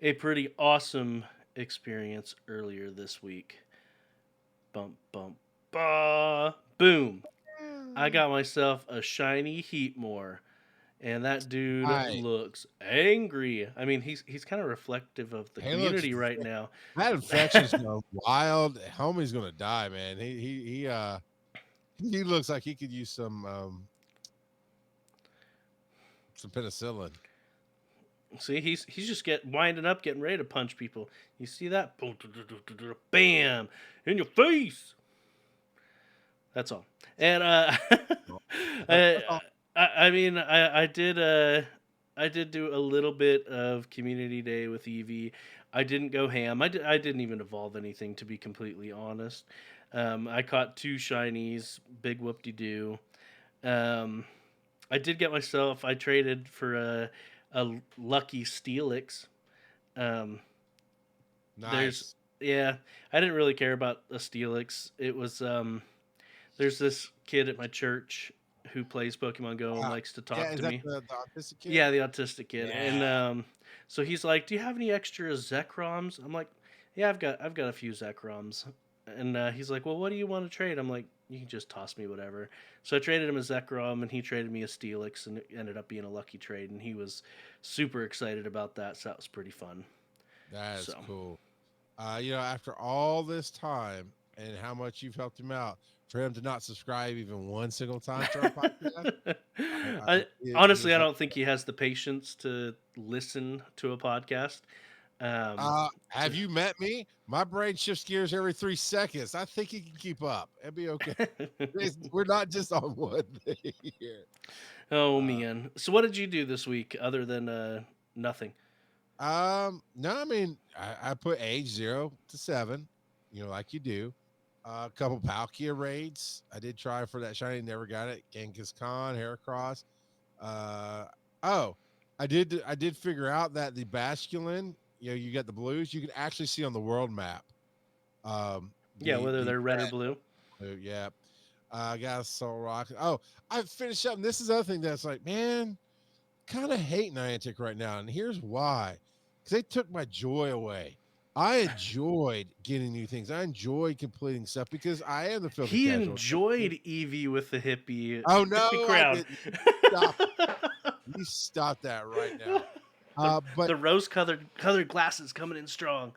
a pretty awesome experience earlier this week. Bump, bump, bah, boom. I got myself a shiny Heatmore, and that dude Right. looks angry. I mean, he's kind of reflective of the He looks community right now. that infection's going wild. Homie's gonna die, man. He looks like he could use some penicillin. See, he's just winding up, getting ready to punch people. You see that? Bam! In your face. That's all. And I mean, I did do a little bit of community day with Eevee. I didn't go ham. I didn't even evolve anything, to be completely honest. I caught 2 shinies, big whoop-de-doo. Um, I did get myself. I traded for a lucky Steelix. Um, Nice. yeah, I didn't really care about a Steelix. It was there's this kid at my church who plays Pokemon Go and likes to talk Yeah, is to that me. the autistic kid? Yeah, the autistic kid. And Yeah. so he's like, "Do you have any extra Zekroms?" I'm like, "Yeah, I've got a few Zekroms." And he's like, "Well, what do you want to trade?" I'm like, "You can just toss me whatever." So I traded him a Zekrom, and he traded me a Steelix, and it ended up being a lucky trade. And he was super excited about that, so that was pretty fun. That is So cool. After all this time and how much you've helped him out, for him to not subscribe even one single time to our podcast, it honestly, is I don't think he has the patience to listen to a podcast. have you met me? My brain shifts gears every 3 seconds. I think he can keep up. It'll be okay. We're not just on one thing here. Oh Uh, man! So what did you do this week other than nothing? no, I mean, I put age 0 to 7, like you do. A couple Palkia raids. I did try for that shiny, never got it. Genghis Khan, Heracross. Uh, oh, I did figure out that the Basculin, you got the blues, you can actually see on the world map. Yeah, The whether the they're red or blue. yeah. I got a Soul Rock. Oh, I finished up, and this is the other thing that's like, man, kind of hate Niantic right now, and here's why: because they took my joy away. I enjoyed getting new things. I enjoyed completing stuff because I am the filthy He casual. enjoyed Eevee with the Oh hippie no, I crown. didn't. Stop it. You stop that right now. But The rose colored glasses coming in strong.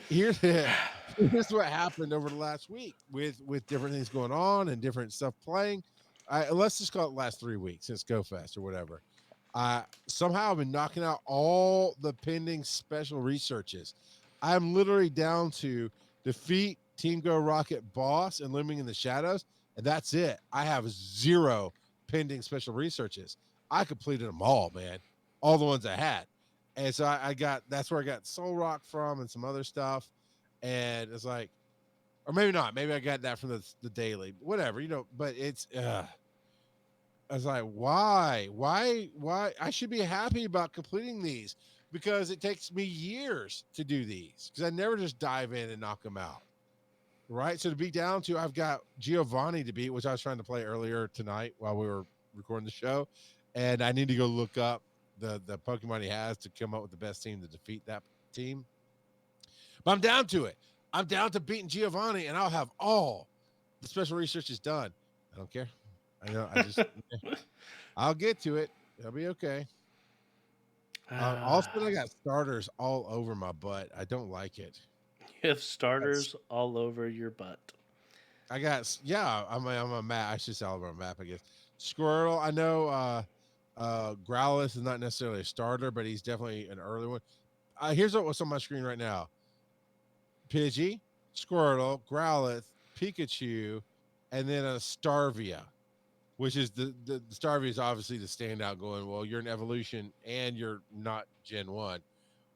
here's here's what happened over the last week with different things going on and different stuff playing. Let's just call it last 3 weeks since Go Fest or whatever. Somehow I've been knocking out all the pending special researches. I'm literally down to defeat Team Go Rocket boss and Looming in the Shadows, and that's it. I have 0 pending special researches. I completed them all, man. All the ones I had. And so I got that's where I got Soul Rock from and some other stuff. And it's like, or maybe not. Maybe I got that from the daily, whatever, but it's I was like, why? I should be happy about completing these because it takes me years to do these because I never just dive in and knock them out. Right. So to be down to, I've got Giovanni to beat, which I was trying to play earlier tonight while we were recording the show. And I need to go look up the Pokemon he has to come up with the best team to defeat that team. But I'm down to it. I'm down to beating Giovanni and I'll have all the special research is done. I don't care. I know. I'll get to it. It'll be okay. Also, I got starters all over my butt. I don't like it. You have That's starters all over your butt. yeah. I'm a map. I should say all over a map. I guess Squirtle. I know. Growlithe is not necessarily a starter, but he's definitely an early one. Here's what's on my screen right now: Pidgey, Squirtle, Growlithe, Pikachu, and then a Starvia, which is the Starvia is obviously the standout. Going well, you're an evolution and you're not Gen 1.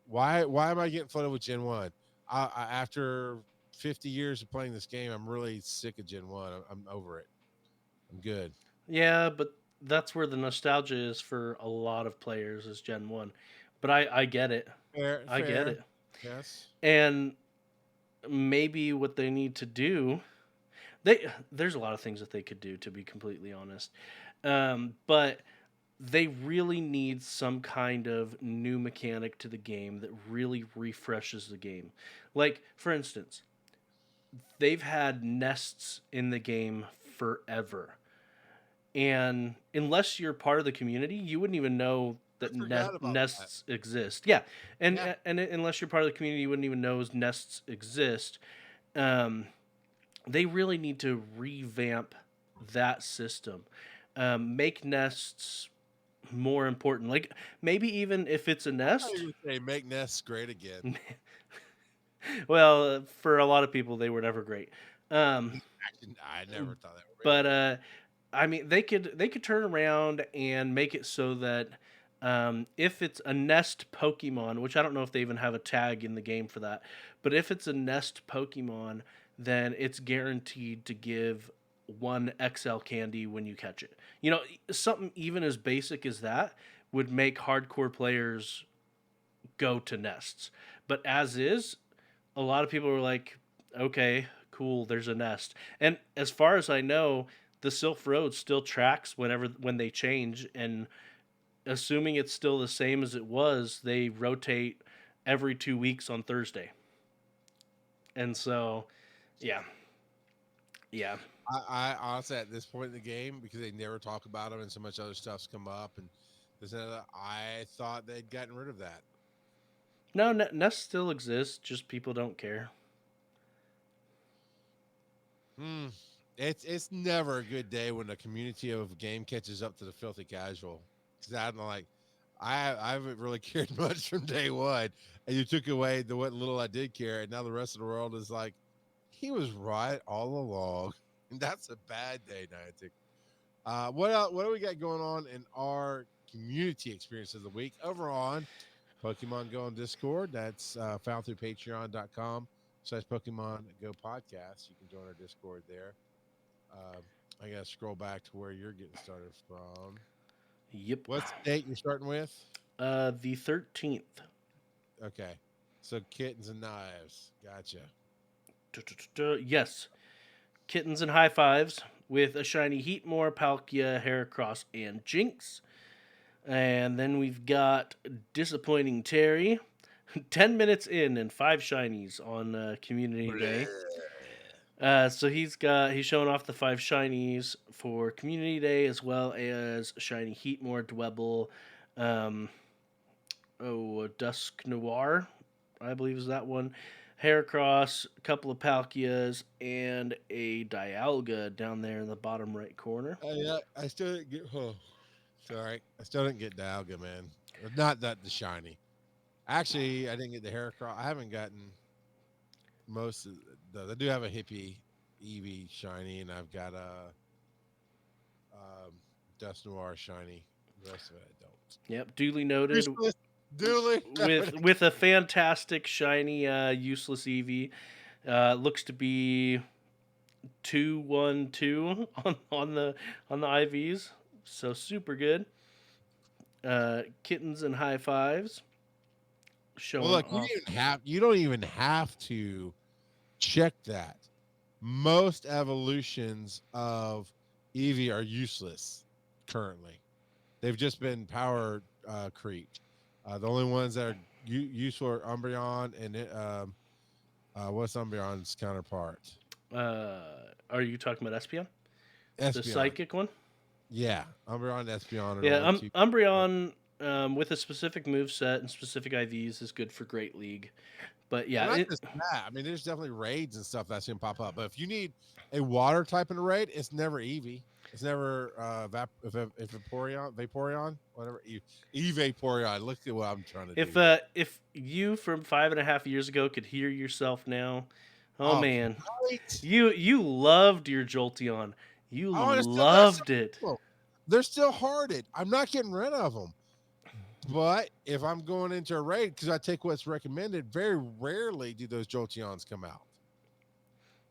Why am I getting flooded with Gen 1? After 50 years of playing this game, I'm really sick of Gen 1. I'm over it. I'm good. Yeah, but that's where the nostalgia is for a lot of players is Gen 1. But I get it. Fair, I get fair. it. Yes. And maybe what they need to do, there's a lot of things that they could do, to be completely honest. But they really need some kind of new mechanic to the game that really refreshes the game. Like, for instance, they've had nests in the game forever. And unless you're part of the community, you wouldn't even know I that forgot about that. nests exist. Yeah, and Yeah. unless you're part of the community, you wouldn't even know nests exist. Um, they really need to revamp that system, make nests more important. Like maybe even if it's a I thought nest, you would say make nests great again. well, for a lot of people, they were never great. Um, Actually, I never thought that would be but great. I mean, they could turn around and make it so that if it's a nest Pokemon, which I don't know if they even have a tag in the game for that, but if it's a nest Pokemon, then it's guaranteed to give one XL candy when you catch it. You know, something even as basic as that would make hardcore players go to nests. But as is, a lot of people were like, okay, cool, there's a nest. And as far as I know, the Sylph Road still tracks when they change, and assuming it's still the same as it was, they rotate every 2 weeks on Thursday. And so, yeah, yeah, I honestly at this point in the game because they never talk about them and so much other stuff's come up and this and that, I thought they'd gotten rid of that. no, Nest still exists, just people don't care. Hmm. It's never a good day when the community of a game catches up to the filthy casual. Because I'm like, I haven't really cared much from day one, and you took away the what little I did care, and now the rest of the world is like, he was right all along, and that's a bad day, Niantic. What else, what do we got going on in our community experience of the week over on Pokemon Go on Discord? That's found through patreon.com/Pokemon Go Podcast. You can join our Discord there. Um, I got to scroll back to where you're getting started from. Yep. What's the date you're starting with? The 13th. Okay. So kittens and knives. Gotcha. Yes. Kittens and high fives with a shiny Heatmore, Palkia, Heracross, and Jinx. And then we've got Disappointing Terry. 10 minutes in and 5 shinies on Community Day. So he's showing off the 5 shinies for Community Day as well as shiny Heatmore, Dwebble, um, Dusk Noir, I believe is that one. Heracross, a couple of Palkias, and a Dialga down there in the bottom right corner. Yeah, I still didn't get. Oh, sorry, I still didn't get Dialga, man. Not that the shiny. Actually, I didn't get the Heracross. I haven't gotten most of those. I do have a hippie Eevee shiny, and I've got a Dust Noir shiny. The rest of it, I don't. Yep, duly noted. Useless. Dooley. With a fantastic shiny useless Eevee. Looks to be 2-1-2 on the IVs, so super good. Kittens and high fives showing Well, look, off. you don't even have to check that. Most evolutions of Eevee are useless currently. They've just been power creeped. The only ones that are useful are Umbreon and what's Umbreon's counterpart? Are you talking about Espeon, the Espeon. psychic one? Yeah, Umbreon, Espeon are the Yeah, only two. Umbreon with a specific move set and specific IVs is good for Great League. But yeah, Well, not just that. I mean, there's definitely raids and stuff that's gonna pop up. But if you need a water type in a raid, it's never Eevee. It's never Vaporeon, whatever. Vaporeon. Look at what I'm trying to do here. if you from 5.5 years ago could hear yourself now, oh Oh, man, right. you loved your Jolteon, you Oh, and it's still got some loved it. people. They're still hearted. I'm not getting rid of them. But if I'm going into a raid, because I take what's recommended, very rarely do those Jolteons come out.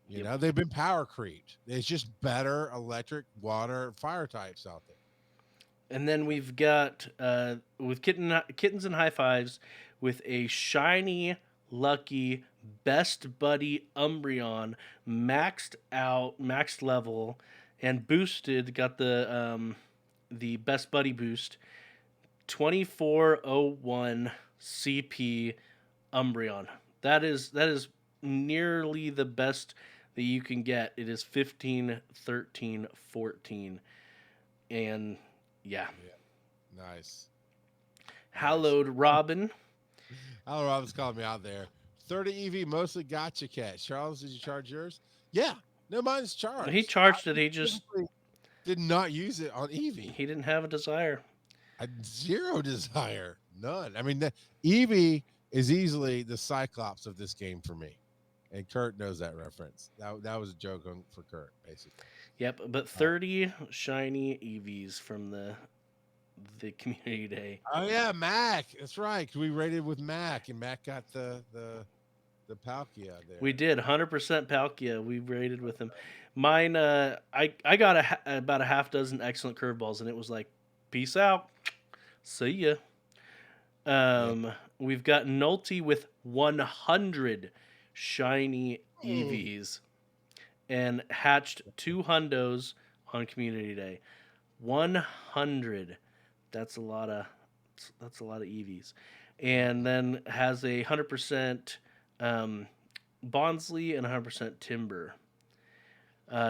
You Yep. know, they've been power creeped. There's just better electric, water, fire types out there. And then we've got with kittens and high fives with a shiny, lucky, best buddy Umbreon, maxed out, maxed level, and boosted. Got the best buddy boost, 2401 CP Umbreon. That is nearly the best that you can get. It is 15, 13, 14, and yeah. Nice. Hallowed Robin. Hallowed Robin's calling me out there. 30 EV mostly gotcha cat. Charles, did you charge yours? Yeah. No, mine's charged. He charged it. He just did not use it on Eevee. He didn't have a desire. I had zero desire. None. I mean, Eevee is easily the Cyclops of this game for me. And Kurt knows that reference. That was a joke for Kurt, basically. Yep, but 30 shiny EVs from the community day. Oh yeah, Mac. That's right. We rated with Mac, and Mac got the Palkia there. We did 100% Palkia. We rated with him. Mine, I got about a half dozen excellent curveballs, and it was like, peace out, see ya. We've got Nulty with 100 shiny EVs, and hatched 2 hundos on Community Day. 100. That's a lot of EVs, and then has a 100% Bonsly and 100% Timber.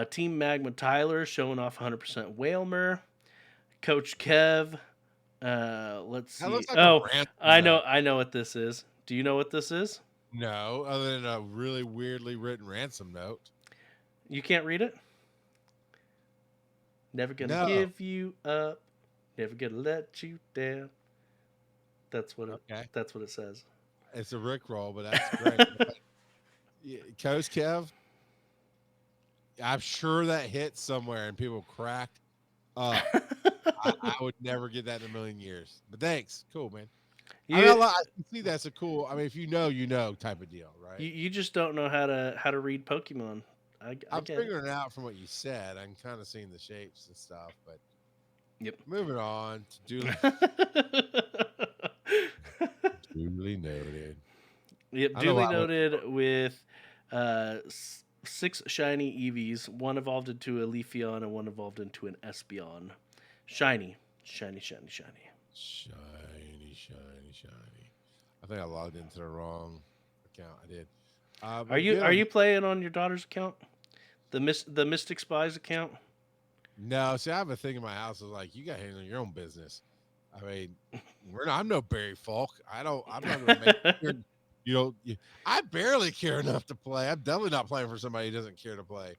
Team Magma Tyler showing off 100% Whalmer. Coach Kev. Let's see. Like I know what this is. Do you know what this is? No, other than a really weirdly written ransom note. You can't read it? Never gonna give you up. Never gonna let you down. That's what it says. It's a Rickroll, but that's great. Coach Kev, I'm sure that hit somewhere and people cracked up. I would never get that in a million years. But thanks. Cool, man. I can see that's a cool. I mean, if you know type of deal, right? You just don't know how to read Pokemon. I'm figuring it out from what you said. I'm kind of seeing the shapes and stuff, but yep. Moving on to duly noted. Yep, duly noted with 6 shiny Eevees. One evolved into a Leafeon and one evolved into an Espeon. Shiny. I think I logged into the wrong account. I did. Are you playing on your daughter's account? The Mystic Spies account? No, see, I have a thing in my house. Is like, you got to handle your own business. I mean, I'm no Barry Falk. I'm not going to make I barely care enough to play. I'm definitely not playing for somebody who doesn't care to play.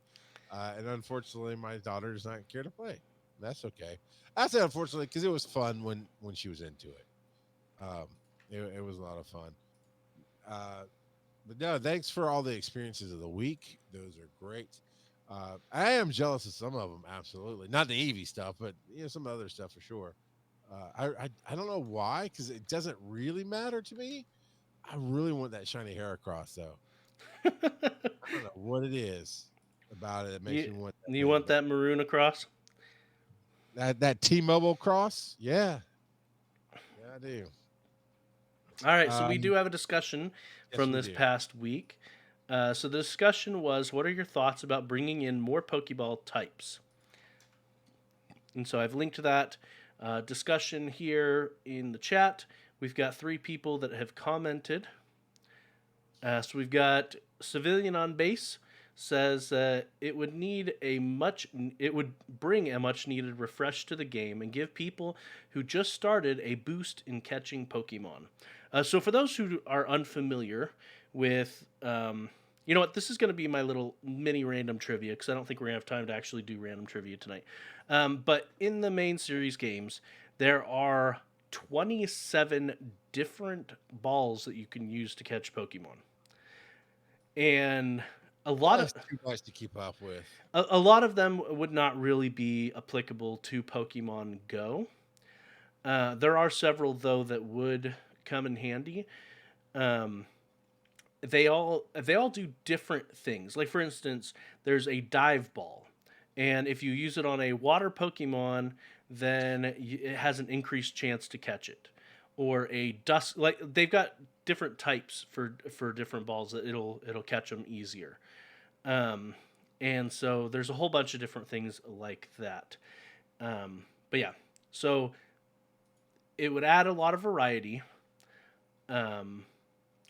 And unfortunately, my daughter does not care to play. That's okay. I say unfortunately because it was fun when she was into it. It was a lot of fun. But no, thanks for all the experiences of the week. Those are great. I am jealous of some of them, absolutely. Not the Eevee stuff, but some other stuff for sure. I don't know why, because it doesn't really matter to me. I really want that shiny Heracross, though. I don't know what it is about it that makes me want that. You want that maroon across? That T-Mobile cross? Yeah. Yeah, I do. All right, so we do have a discussion from this past week. So the discussion was, what are your thoughts about bringing in more Pokeball types? And so I've linked to that discussion here in the chat. We've got 3 people that have commented. So we've got Civilian on Base says it would bring a much needed refresh to the game and give people who just started a boost in catching Pokemon. So for those who are unfamiliar with, you know what, this is going to be my little mini random trivia because I don't think we're going to have time to actually do random trivia tonight. But in the main series games, there are 27 different balls that you can use to catch Pokemon. And a lot of That's too much to keep up with. a lot of them would not really be applicable to Pokemon Go. There are several though that would come in handy. Um, they all do different things. Like for instance, there's a dive ball, and if you use it on a water Pokemon, then it has an increased chance to catch it. Or a dusk, like they've got different types for different balls that it'll catch them easier. Um, and so there's a whole bunch of different things like that. But yeah, so it would add a lot of variety. Um,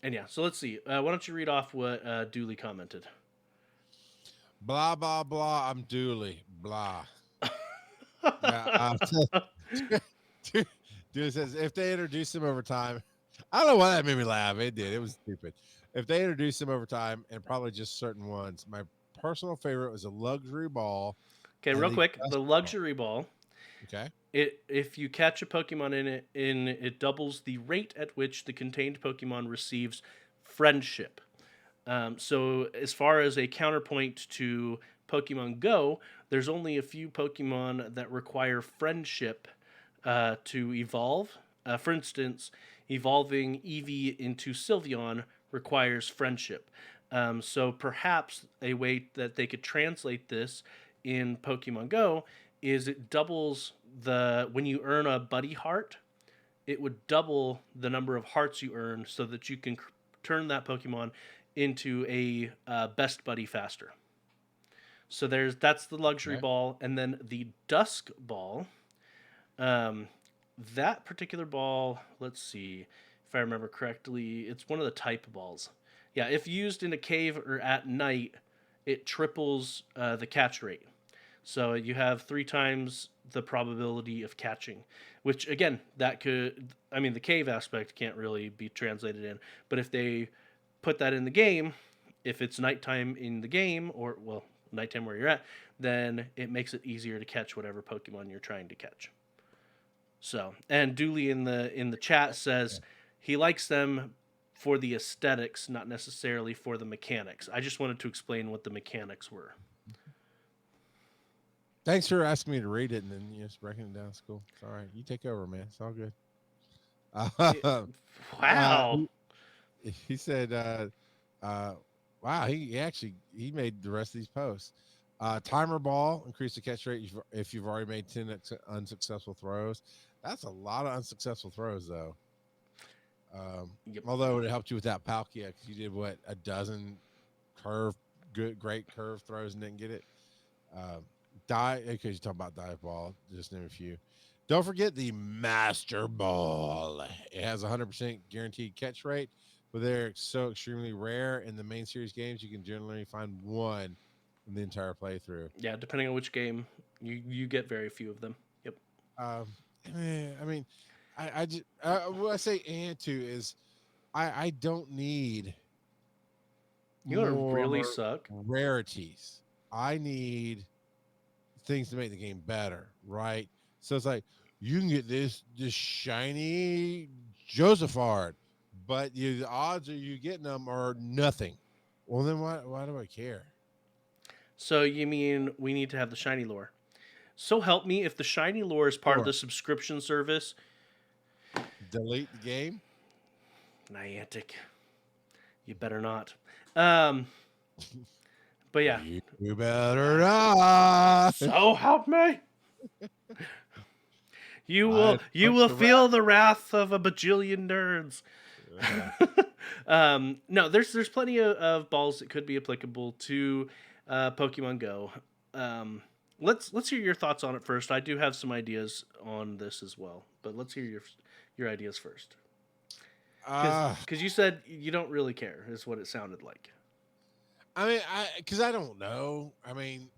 and yeah, so let's see. Why don't you read off what Dooley commented? Blah blah blah. I'm Dooley. Blah. Yeah. Dude says if they introduce him over time, I don't know why that made me laugh. It did. It was stupid. If they introduce him over time, and probably just certain ones. My personal favorite was a luxury ball. Okay, And real the quick, dust the ball. luxury ball. Okay. It if you catch a Pokemon it doubles the rate at which the contained Pokemon receives friendship. So as far as a counterpoint to Pokemon Go, there's only a few Pokemon that require friendship to evolve. For instance, evolving Eevee into Sylveon requires friendship. So perhaps a way that they could translate this in Pokemon Go is it doubles when you earn a buddy heart, it would double the number of hearts you earn so that you can turn that Pokemon into a best buddy faster. So that's the luxury Okay. ball, and then the dusk ball. Um, that particular ball, let's see if I remember correctly, it's one of the type balls. Yeah, if used in a cave or at night, it triples the catch rate. So you have 3 times the probability of catching, which again, the cave aspect can't really be translated in, but if they put that in the game, if it's nighttime in the game, or, well, nighttime where you're at, then it makes it easier to catch whatever Pokemon you're trying to catch. So, and Dooley in the chat says he likes them for the aesthetics, not necessarily for the mechanics. I just wanted to explain what the mechanics were. Thanks for asking me to read it and then just breaking it down. It's cool. It's all right. You take over, man. It's all good. Wow. He said, wow, he made the rest of these posts. Timer ball, increase the catch rate if you've already made 10 unsuccessful throws. That's a lot of unsuccessful throws, though. Yep. Although it helped you with that Palkia because you did a dozen great curve throws and didn't get it. Because you're talking about dive ball, just name a few. Don't forget the Master Ball. It has 100% guaranteed catch rate, but they're so extremely rare in the main series games. You can generally find one in the entire playthrough. Yeah, depending on which game, you get very few of them. Yep. I mean, I just what I say and too is I don't need You want to more really suck? rarities. I need things to make the game better, right? So it's like you can get this shiny Josephard, but the odds of you getting them are nothing. Well, then why do I care? So you mean we need to have the shiny lore? So help me, if the shiny lore is part of Sure. the subscription service, Delete the game. Niantic, you better not. But yeah. You better not. So help me. You will the feel the wrath of a bajillion nerds. No, there's plenty of balls that could be applicable to Pokemon Go. Let's hear your thoughts on it first. I do have some ideas on this as well, but let's hear your ideas first. Because you said you don't really care, is what it sounded like. I mean, because I don't know. I mean,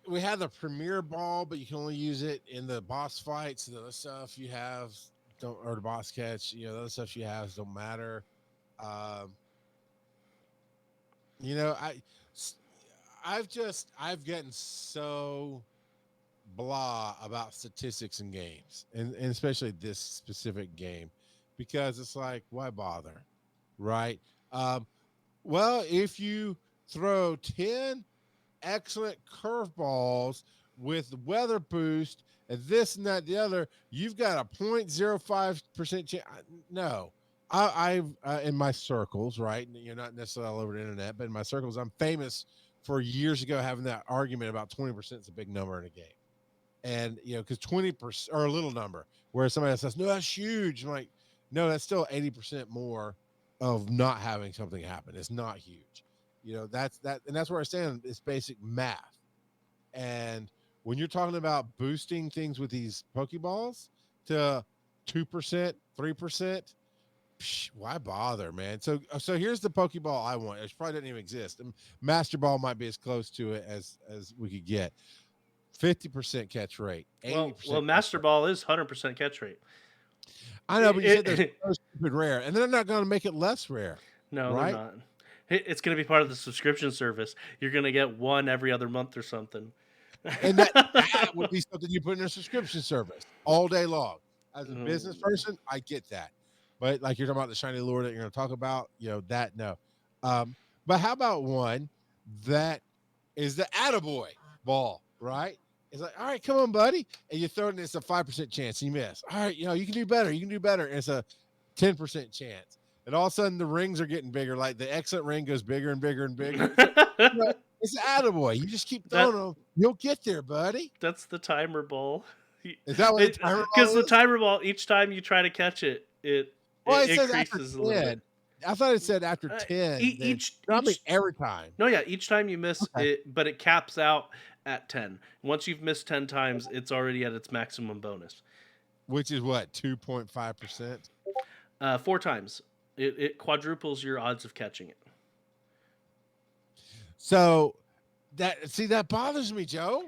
we have the premier ball, but you can only use it in the boss fights. And the other stuff you have don't, or the boss catch. You know, the other stuff you have don't matter. Um, you know, I've gotten so blah about statistics in games, and especially this specific game, because it's like, why bother, right? Um, well, if you throw 10 excellent curveballs with weather boost and this and that, the other, you've got a 0.05% chance. No, I've in my circles, right? You're not necessarily all over the internet, but in my circles, I'm famous for years ago having that argument about 20% is a big number in a game. And, you know, because 20% or a little number, where somebody else says, no, that's huge. I'm like, no, that's still 80% more of not having something happen. It's not huge. You know, and that's where I stand. It's basic math. And when you're talking about boosting things with these Pokeballs to 2%, 3%, why bother, man? So here's the Pokeball I want. It probably doesn't even exist. Master Ball might be as close to it as we could get. 50% catch rate, 80%. Master Ball is 100% catch rate. I know, but you said there's so stupid rare, and they're not going to make it less rare. No, right? they're not. It's going to be part of the subscription service. You're going to get one every other month or something. And that would be something you put in a subscription service all day long. As a business person, I get that. But like you're talking about the shiny lure that you're going to talk about, you know, that no. But how about one that is the attaboy ball, right? It's like, all right, come on, buddy. And you throw it and it's a 5% chance and you miss. All right, you know, you can do better. You can do better. And it's a 10% chance. And all of a sudden the rings are getting bigger. Like the excellent ring goes bigger and bigger and bigger. It's an attaboy. You just keep throwing them. You'll get there, buddy. That's the timer ball. Is that what the timer ball is? Because the timer ball, each time you try to catch it, it increases a little bit. I thought it said after 10. Every time. No, yeah, each time you miss it, but it caps out at 10. Once you've missed 10 times, it's already at its maximum bonus. Which is what, 2.5%? 4 times. It quadruples your odds of catching it. So that bothers me, Joe,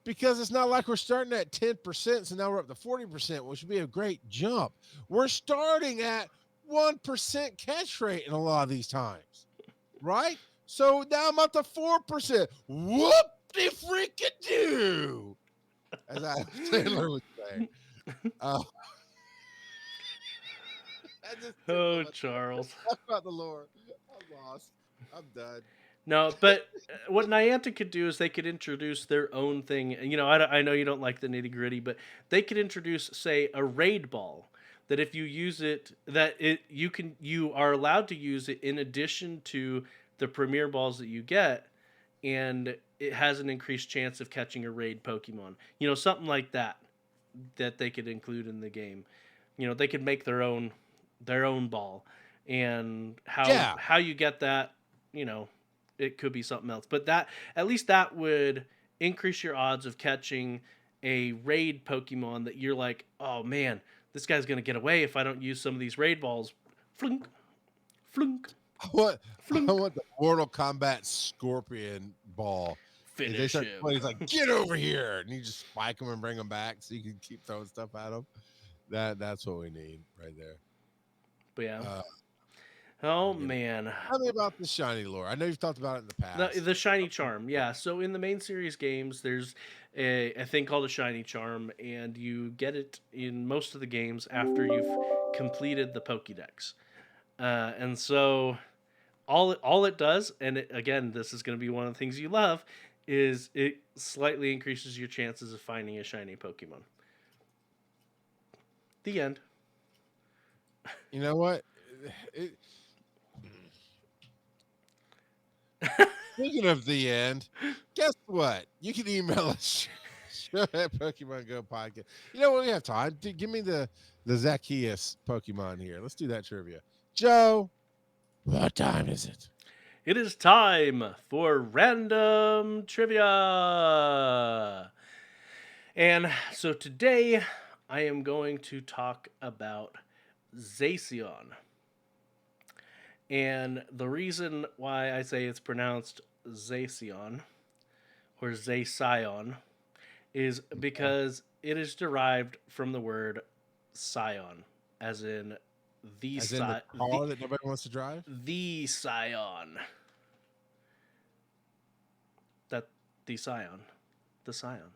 because it's not like we're starting at 10%, so now we're up to 40%, which would be a great jump. We're starting at 1% catch rate in a lot of these times, right? So now I'm up to 4%. Whoop-de-freaking-do, as Taylor would say. Charles. Talk about the lore. I'm lost. I'm done. No, but what Niantic could do is they could introduce their own thing. You know, I know you don't like the nitty gritty, but they could introduce, say, a raid ball that if you use it, you are allowed to use it in addition to the premier balls that you get, and it has an increased chance of catching a raid Pokemon. You know, something like that they could include in the game. You know, they could make their own ball, and how you get that, you know. It could be something else, but at least that would increase your odds of catching a raid Pokemon that you're like, oh man, this guy's gonna get away if I don't use some of these raid balls. Flunk, flunk. I want the Mortal Kombat Scorpion ball. Finish him. He's like, get over here, and you just spike him and bring him back so you can keep throwing stuff at him. That's what we need right there. But yeah. Man. Tell me about the shiny lore. I know you've talked about it in the past. The shiny charm, yeah. So in the main series games, there's a thing called a shiny charm, and you get it in most of the games after you've completed the Pokédex. And so all it does, and again, this is going to be one of the things you love, is it slightly increases your chances of finding a shiny Pokemon. The end. You know what? Speaking of the end, guess what? You can email us at Pokemon GO Podcast. You know what? We have time. Give me the Zacchaeus Pokemon here. Let's do that trivia. Joe, what time is it? It is time for random trivia. And so today I am going to talk about Zacian. And the reason why I say it's pronounced Zacian or Zacion is because it is derived from the word scion, as in the As in the car that nobody wants to drive? the scion. That the scion, the scion.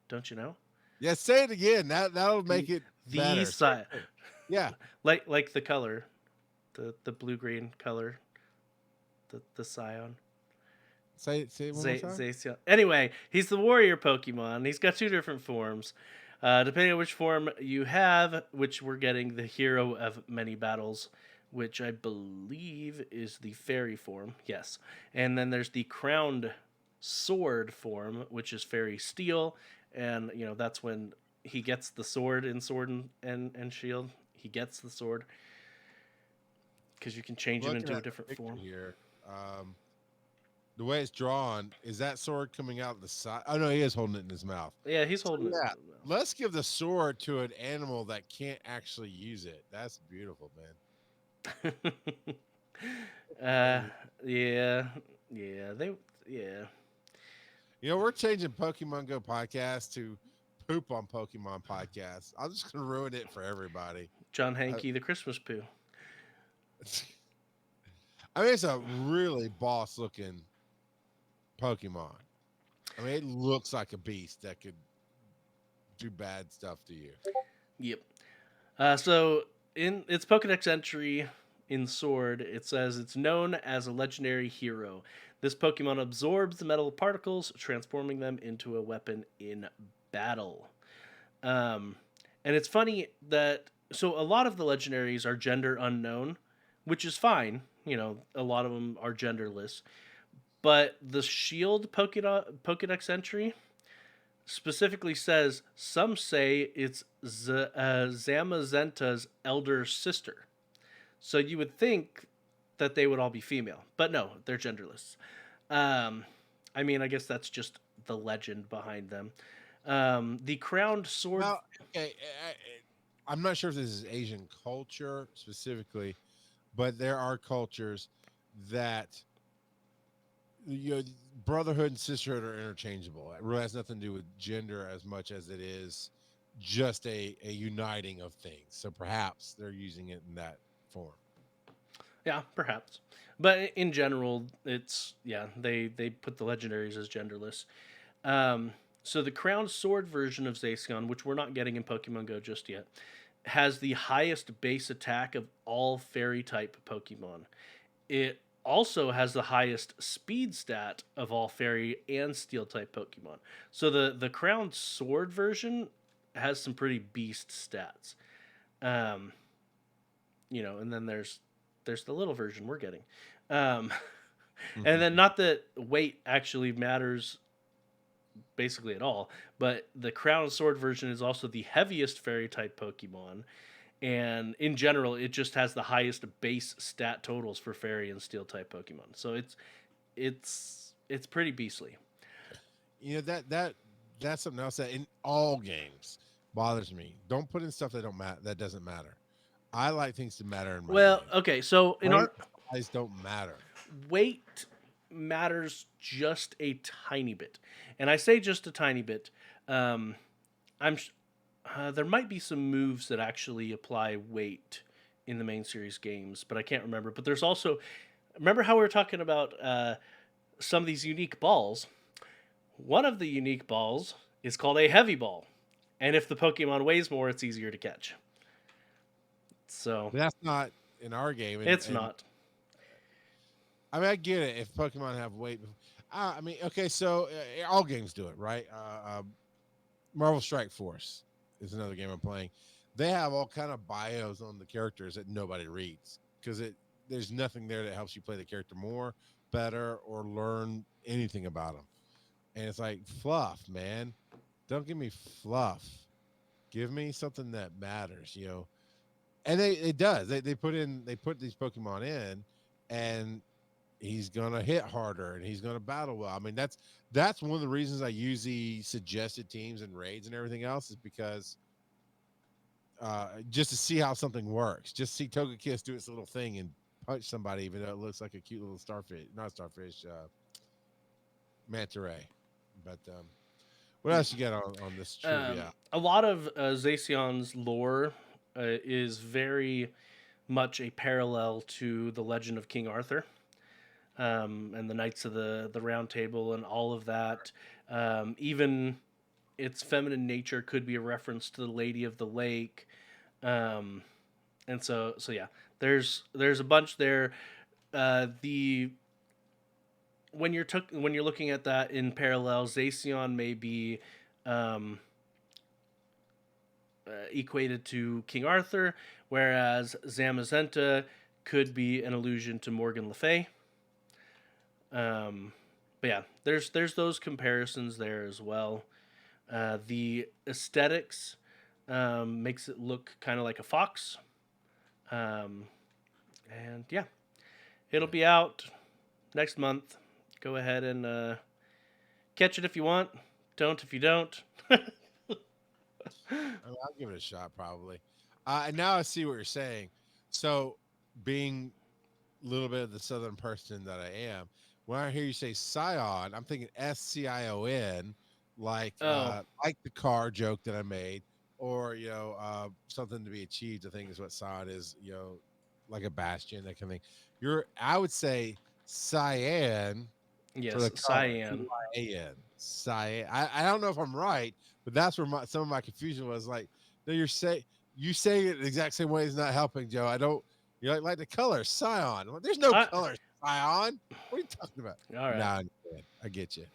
Don't you know? Yeah, say it again. That'll make it The better. scion, Yeah. like the color, the blue green color, the scion. Say it one more time. Zacian. Anyway, he's the warrior Pokemon. He's got two different forms. Depending on which form you have, which we're getting the hero of many battles, which I believe is the fairy form. Yes. And then there's the crowned sword form, which is fairy steel. And, that's when he gets the sword in Sword and Shield. He gets the sword because you can change him Looking into a at the different picture form. here. The way it's drawn, is that sword coming out the side? Oh no, he is holding it in his mouth. Yeah, he's So, holding it. yeah, let's give the sword to an animal that can't actually use it. That's beautiful, man. uh, yeah, yeah. We're changing Pokemon Go Podcast to Poop on Pokemon Podcast. I'm just gonna ruin it for everybody. John Hankey, the Christmas poo. I mean, it's a really boss looking Pokemon. I mean, it looks like a beast that could do bad stuff to you. Yep. So in its Pokedex entry in Sword, it says it's known as a legendary hero. This Pokemon absorbs the metal particles, transforming them into a weapon in battle. And it's funny that a lot of the legendaries are gender unknown, which is fine. A lot of them are genderless. But the Shield Pokedex entry specifically says some say it's Zamazenta's elder sister. So you would think that they would all be female, but no, they're genderless. I mean, I guess that's just the legend behind them. The crowned sword. Now, okay, I'm not sure if this is Asian culture specifically, but there are cultures that brotherhood and sisterhood are interchangeable. It really has nothing to do with gender as much as it is just a uniting of things. So perhaps they're using it in that form. Yeah, perhaps. But in general, it's they put the legendaries as genderless. So the crowned sword version of Zacian, which we're not getting in Pokemon Go just yet, has the highest base attack of all fairy type Pokemon. It also has the highest speed stat of all fairy and steel type Pokemon. So the crowned sword version has some pretty beast stats. And then there's the little version we're getting. And then not that weight actually matters basically at all, but the crown sword version is also the heaviest fairy type Pokemon, and in general it just has the highest base stat totals for fairy and steel type Pokemon. So it's pretty beastly. That's something else that in all games bothers me. Don't put in stuff that doesn't matter. I like things to matter in my game. Okay, so in Weight our size don't matter. weight matters just a tiny bit, and I say just a tiny bit. There might be some moves that actually apply weight in the main series games, but I can't remember. But there's also, remember how we were talking about some of these unique balls? One of the unique balls is called a heavy ball, and if the Pokemon weighs more, it's easier to catch. So But that's not in our game. it's not. I mean, I get it if Pokemon have weight. I mean, okay, so all games do it, right? Marvel Strike Force is another game I'm playing. They have all kind of bios on the characters that nobody reads because there's nothing there that helps you play the character more, better, or learn anything about them. And it's like fluff, man. Don't give me fluff. Give me something that matters, And it does. They put these Pokemon in, and he's gonna hit harder and he's gonna battle well. I mean, that's one of the reasons I use the suggested teams and raids and everything else is because just to see how something works. Just see Togekiss do its little thing and punch somebody, even though it looks like a cute little starfish, not starfish, manta ray. But what else you got on this trivia? A lot of Zacion's lore is very much a parallel to the legend of King Arthur, and the Knights of the Round Table and all of that. Even its feminine nature could be a reference to the Lady of the Lake. And so yeah, there's a bunch there. The when you're looking at that in parallel, Zacian may be equated to King Arthur, whereas Zamazenta could be an allusion to Morgan Le Fay. But yeah, there's those comparisons there as well. The aesthetics makes it look kind of like a fox. And yeah, it'll be out next month. Go ahead and catch it if you want. Don't if you don't. I'll give it a shot probably. And now I see what you're saying. So, being a little bit of the southern person that I am, when I hear you say Scion, I'm thinking Scion, like the car joke that I made, or something to be achieved. I think is what Scion is. Like a bastion, that kind of thing. I would say Cyan. Yes, For the cyan. Cyan. Cyan. I don't know if I'm right, but that's where some of my confusion was. Like, no, you saying it the exact same way is not helping, Joe. I don't. Like the color Scion. There's no color Scion. What are you talking about? All right. Nah, I get you.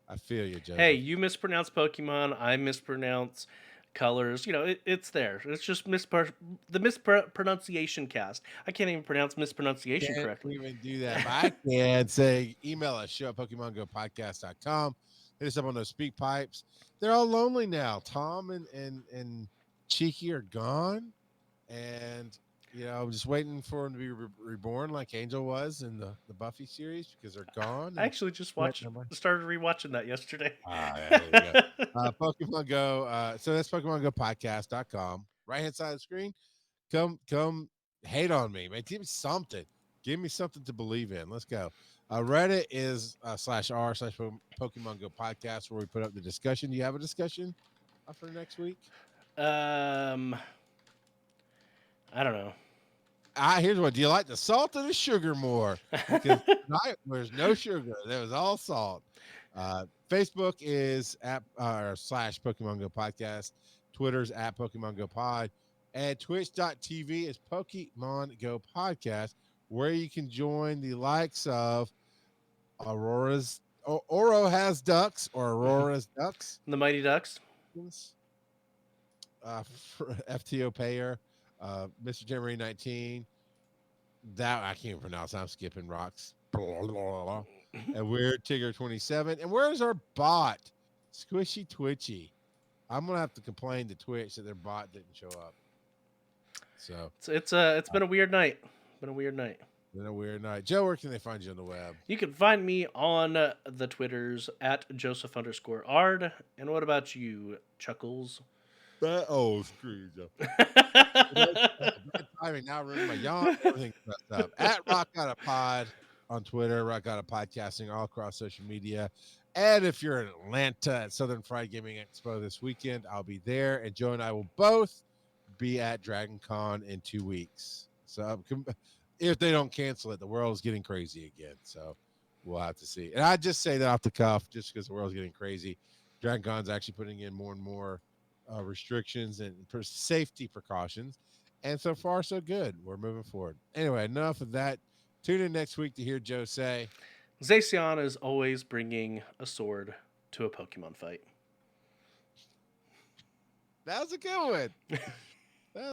I feel you, Joe. Hey, you mispronounce Pokemon. I mispronounce colors. It's there. It's just the mispronunciation cast. I can't even pronounce mispronunciation correctly. Can't even do that. But I can say email us, show at PokemonGoPodcast.com. Hit us up on those speak pipes. They're all lonely now. Tom and Cheeky are gone. And, I'm just waiting for them to be reborn like Angel was in the Buffy series because they're gone. I actually just started rewatching that yesterday. There you go. Pokemon Go. So that's PokemonGoPodcast.com. Right hand side of the screen. Come hate on me, man. Give me something. Give me something to believe in. Let's go. Reddit is /r/Pokemon Go Podcast, where we put up the discussion. Do you have a discussion for next week? I don't know. Here's what. Do you like the salt or the sugar more? Because tonight there's no sugar. There was all salt. Facebook is at /Pokemon Go Podcast. Twitter's at Pokemon Go Pod. And twitch.tv is Pokemon Go Podcast, where you can join the likes of Oro Has Ducks or Aurora's Ducks. The Mighty Ducks. FTO Payer. Mr. January 19, that I can't pronounce. I'm skipping rocks. And Weird Tigger 27. And where's our bot? Squishy Twitchy. I'm gonna have to complain to Twitch that their bot didn't show up. So it's been a weird night. Been a weird night. Joe, where can they find you on the web? You can find me on the Twitters at Joseph_Ard. And what about you, Chuckles? Screw you, Joe. Timing now ruined my yawn. Everything's messed up. At Rock Out a Pod on Twitter, Rock Out a Podcasting all across social media. And if you're in Atlanta at Southern Fried Gaming Expo this weekend, I'll be there. And Joe and I will both be at Dragon Con in 2 weeks. So if they don't cancel it, the world's getting crazy again. So we'll have to see. And I just say that off the cuff just because the world's getting crazy. Dragon Con's actually putting in more and more restrictions and safety precautions, and so far so good. We're moving forward. Anyway, enough of that. Tune in next week to hear Joe say Zacian is always bringing a sword to a Pokemon fight. That was a good one.